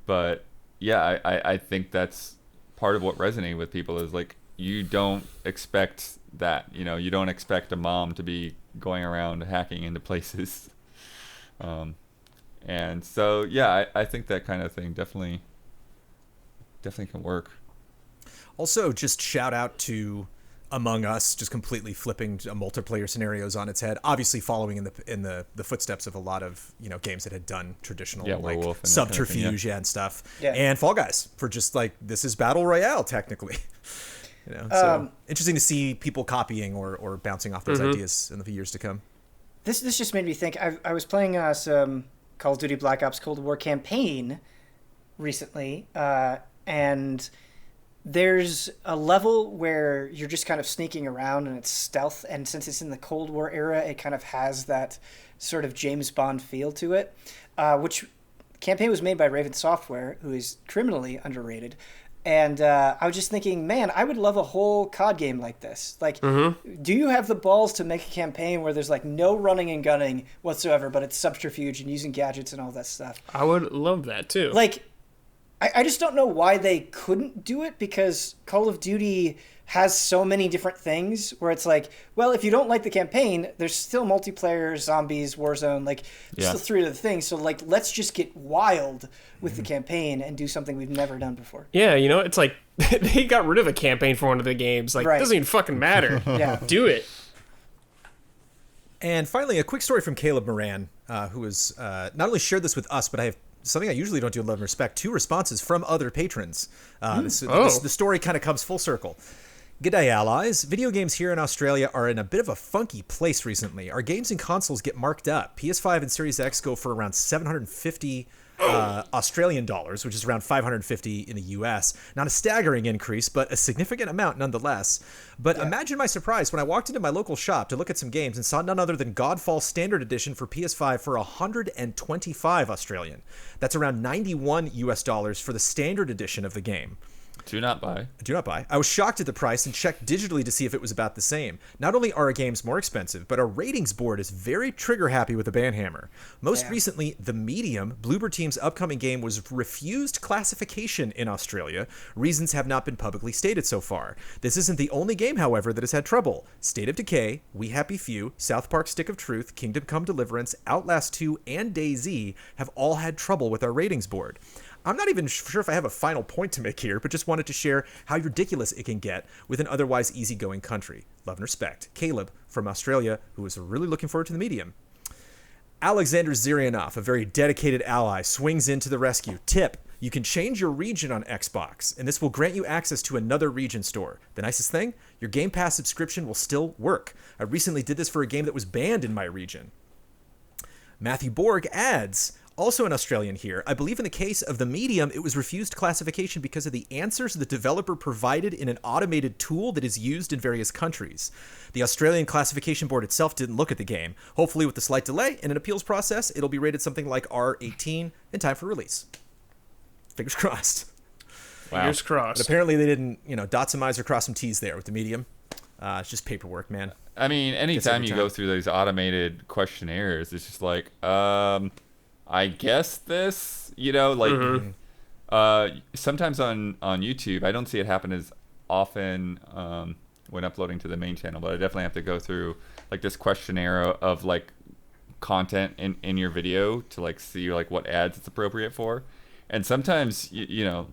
But yeah, I think that's part of what resonated with people is, like, you don't expect that, you know, you don't expect a mom to be going around hacking into places. And so, yeah, I think that kind of thing definitely can work. Also, just shout out to Among Us, just completely flipping multiplayer scenarios on its head. Obviously, following in the footsteps of a lot of, you know, games that had done traditional like subterfuge and stuff. Yeah. And Fall Guys for just like, this is battle royale technically. You know, so interesting to see people copying or bouncing off those ideas in the years to come. This just made me think. I was playing some Call of Duty Black Ops Cold War campaign recently, and there's a level where you're just kind of sneaking around and it's stealth, and since it's in the Cold War era, it kind of has that sort of James Bond feel to it, which campaign was made by Raven Software, who is criminally underrated. And I was just thinking, man, I would love a whole COD game like this. Like, do you have the balls to make a campaign where there's, like, no running and gunning whatsoever, but it's subterfuge and using gadgets and all that stuff? I would love that, too. Like, I just don't know why they couldn't do it, because Call of Duty has so many different things where it's like, well, if you don't like the campaign, there's still multiplayer, zombies, Warzone, like, still three other things. So, like, let's just get wild with the campaign and do something we've never done before. Yeah, you know, it's like, they got rid of a campaign for one of the games. Like, it doesn't even fucking matter. Do it. And finally, a quick story from Caleb Moran, who has not only shared this with us, but I have something I usually don't do in love and respect, 2 responses from other patrons. The story kind of comes full circle. G'day, allies. Video games here in Australia are in a bit of a funky place recently. Our games and consoles get marked up. PS5 and Series X go for around $750 Australian dollars, which is around $550 in the US. Not a staggering increase, but a significant amount nonetheless. But imagine my surprise when I walked into my local shop to look at some games and saw none other than Godfall Standard Edition for PS5 for 125 Australian. That's around 91 US dollars for the standard edition of the game. Do not buy. I was shocked at the price and checked digitally to see if it was about the same. Not only are our games more expensive, but our ratings board is very trigger happy with the banhammer. Most recently, The Medium, Bloober Team's upcoming game, was refused classification in Australia. Reasons have not been publicly stated so far. This isn't the only game, however, that has had trouble. State of Decay, We Happy Few, South Park Stick of Truth, Kingdom Come Deliverance, Outlast 2, and DayZ have all had trouble with our ratings board. I'm not even sure if I have a final point to make here, but just wanted to share how ridiculous it can get with an otherwise easygoing country. Love and respect. Caleb from Australia, who is really looking forward to The Medium. Alexander Zirianov, a very dedicated ally, swings into the rescue. Tip: you can change your region on Xbox, and this will grant you access to another region store. The nicest thing? Your Game Pass subscription will still work. I recently did this for a game that was banned in my region. Matthew Borg adds, also an Australian here, I believe in the case of The Medium, it was refused classification because of the answers the developer provided in an automated tool that is used in various countries. The Australian classification board itself didn't look at the game. Hopefully with a slight delay in an appeals process, it'll be rated something like R18 in time for release. Fingers crossed. Wow. Fingers crossed. But apparently they didn't, dot some I's or cross some T's there with The Medium. It's just paperwork, man. I mean, anytime you go through these automated questionnaires, it's just like, I guess this, sometimes on YouTube, I don't see it happen as often when uploading to the main channel, but I definitely have to go through like this questionnaire of like content in your video to like see like what ads it's appropriate for. And sometimes, you're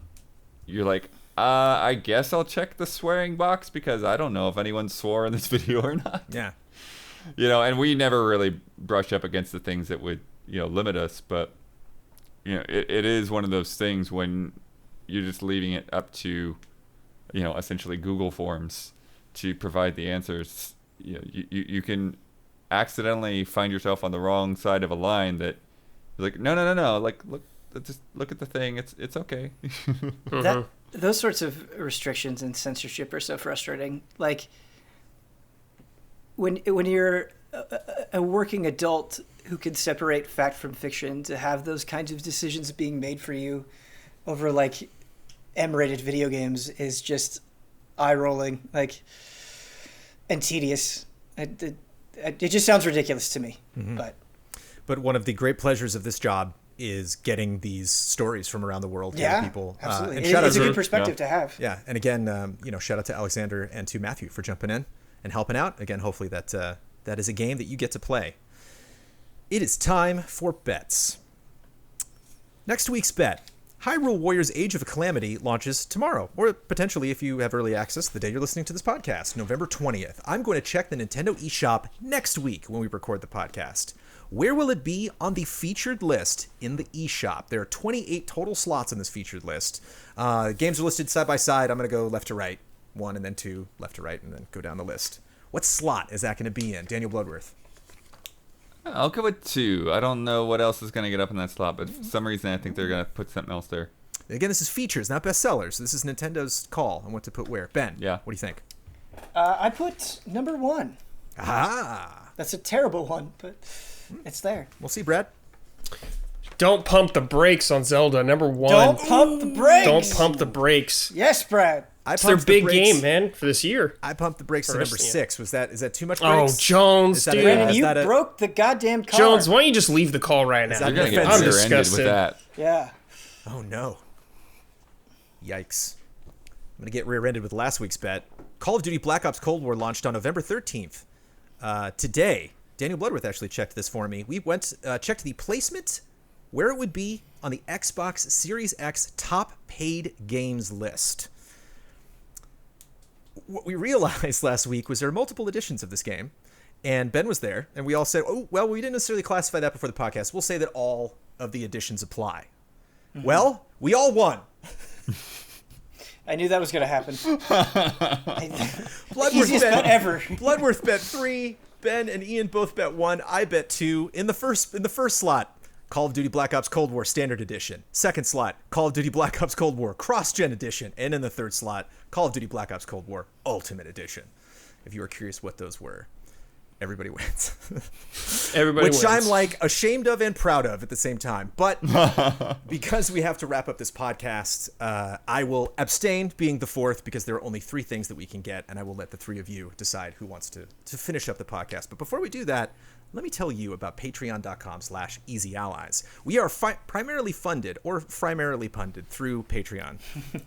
like, I guess I'll check the swearing box because I don't know if anyone swore in this video or not. Yeah. And we never really brush up against the things that would, limit us. But, it is one of those things when you're just leaving it up to, essentially Google Forms to provide the answers. You can accidentally find yourself on the wrong side of a line that you're like, no. Like, just look at the thing. It's okay. Those sorts of restrictions and censorship are so frustrating. Like when you're a working adult who can separate fact from fiction, to have those kinds of decisions being made for you over like M-rated video games is just eye-rolling, like, and tedious. It just sounds ridiculous to me. Mm-hmm. But one of the great pleasures of this job is getting these stories from around the world to people. Absolutely. And it's a good perspective to have. Yeah, and again, shout out to Alexander and to Matthew for jumping in and helping out. Again, hopefully that is a game that you get to play. It is time for bets. Next week's bet. Hyrule Warriors Age of Calamity launches tomorrow, or potentially, if you have early access, the day you're listening to this podcast, November 20th. I'm going to check the Nintendo eShop next week when we record the podcast. Where will it be on the featured list in the eShop? There are 28 total slots on this featured list. Games are listed side by side. I'm going to go left to right, 1 and then 2, left to right, and then go down the list. What slot is that going to be in? Daniel Bloodworth. I'll go with 2. I don't know what else is going to get up in that slot, but for some reason I think they're going to put something else there. Again, this is features, not bestsellers. This is Nintendo's call on what to put where. Ben, yeah. What do you think? I put number 1. Ah. That's a terrible one, but it's there. We'll see, Brad. Don't pump the brakes on Zelda. Number 1. Don't pump the brakes. Don't pump the brakes. Yes, Brad. It's their big game, man, for this year. I pumped the brakes to number 6. Is that too much brakes? Oh, Jones, dude. Brandon, you broke the goddamn car. Jones, why don't you just leave the call right now? You're going to get rear-ended with that. Yeah. Oh, no. Yikes. I'm going to get rear-ended with last week's bet. Call of Duty Black Ops Cold War launched on November 13th. Today, Daniel Bloodworth actually checked this for me. We checked the placement, where it would be on the Xbox Series X top paid games list. What we realized last week was there are multiple editions of this game, and Ben was there, and we all said, oh, well, we didn't necessarily classify that before the podcast. We'll say that all of the editions apply. Mm-hmm. Well, we all won. I knew that was going to happen. Bloodworth bet ever. Bloodworth bet 3. Ben and Ian both bet 1. I bet 2. In the first slot, Call of Duty Black Ops Cold War Standard Edition. Second slot, Call of Duty Black Ops Cold War Cross-Gen Edition. And in the third slot, Call of Duty Black Ops Cold War Ultimate Edition. If you are curious what those were, everybody wins. Everybody wins. Which I'm like ashamed of and proud of at the same time. But because we have to wrap up this podcast, I will abstain being the fourth because there are only 3 things that we can get. And I will let the 3 of you decide who wants to finish up the podcast. But before we do that, let me tell you about patreon.com/easyallies. We are primarily funded or primarily funded through Patreon.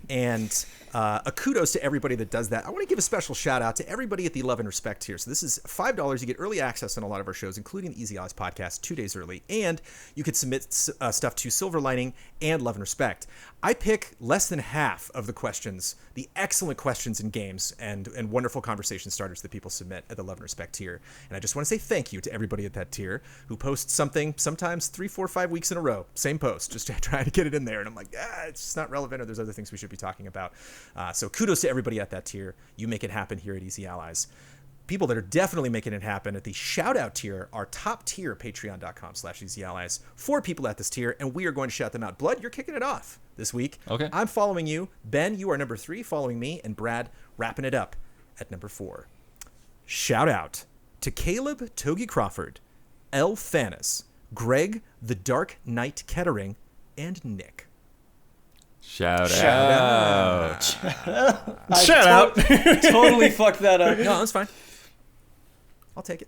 And a kudos to everybody that does that. I want to give a special shout out to everybody at the Love and Respect tier. So this is $5. You get early access on a lot of our shows, including the Easy Allies podcast 2 days early. And you could submit stuff to Silver Lining and Love and Respect. I pick less than half of the questions, the excellent questions in games and wonderful conversation starters that people submit at the Love and Respect tier. And I just want to say thank you to everybody everybody at that tier who posts something sometimes 3, 4, 5 weeks in a row. Same post, just trying to get it in there. And I'm like, it's just not relevant, or there's other things we should be talking about. So kudos to everybody at that tier. You make it happen here at Easy Allies. People that are definitely making it happen at the shout out tier, our top tier, patreon.com/easyallies. 4 people at this tier, and we are going to shout them out. Blood, you're kicking it off this week. Okay. I'm following you. Ben, you are number 3, following me, and Brad wrapping it up at number 4. Shout out to Caleb Togi Crawford, L. Fanis, Greg the Dark Knight Kettering, and Nick. Shout out. Shout out. Totally fucked that up. No, that's fine. I'll take it.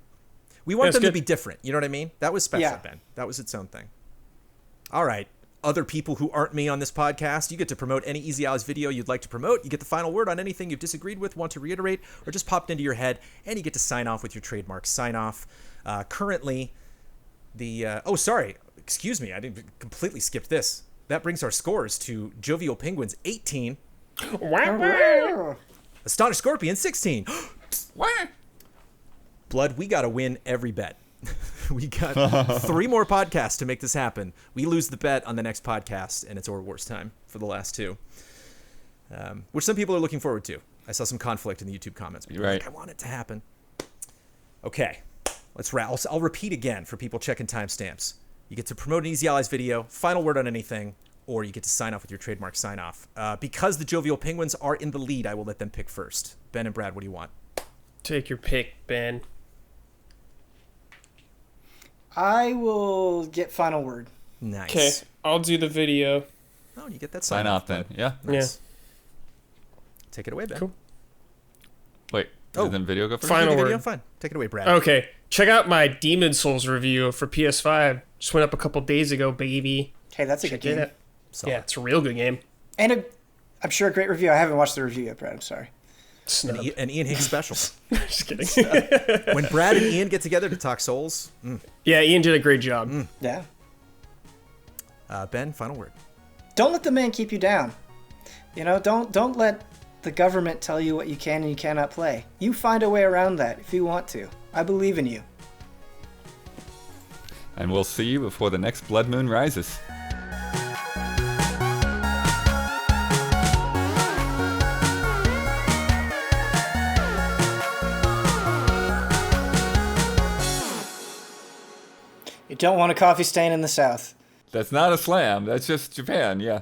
We want them to be different. You know what I mean? That was special, Yeah. Ben. That was its own thing. All right. Other people who aren't me on this podcast, you get to promote any Easy Allies video you'd like to promote. You get the final word on anything you've disagreed with, want to reiterate, or just popped into your head, and you get to sign off with your trademark sign off. Currently, excuse me, I didn't completely skip this. That brings our scores to Jovial Penguins 18, Astonished Scorpion 16. Blood, we got to win every bet. We got 3 more podcasts to make this happen. We lose the bet on the next podcast, and it's Or Wars time for the last 2, which some people are looking forward to. I saw some conflict in the YouTube comments. People were like, I want it to happen. Okay, let's wrap. I'll repeat again for people checking timestamps. You get to promote an Easy Allies video, final word on anything, or you get to sign off with your trademark sign off. Because the Jovial Penguins are in the lead, I will let them pick first. Ben and Brad, what do you want? Take your pick, Ben. I will get final word. Nice. Okay, I'll do the video. Oh, you get that Sign off then. Yeah. Nice. Take it away, Ben. Cool. Wait. Oh, Did the video go first? Final the word. video? Fine. Take it away, Brad. Okay, check out my Demon Souls review for PS5. Just went up a couple days ago, baby. Hey, that's a good game. Solid. Yeah, it's a real good game. And I'm sure a great review. I haven't watched the review yet, Brad. I'm sorry. Snub. An Ian Hicks special. Just kidding. When Brad and Ian get together to talk Souls. Yeah, Ian did a great job. Yeah. Ben, final word. Don't let the man keep you down. You know, don't let the government tell you what you can and you cannot play. You find a way around that if you want to. I believe in you. And we'll see you before the next blood moon rises. You don't want a coffee stain in the South. That's not a slam. That's just Japan. Yeah.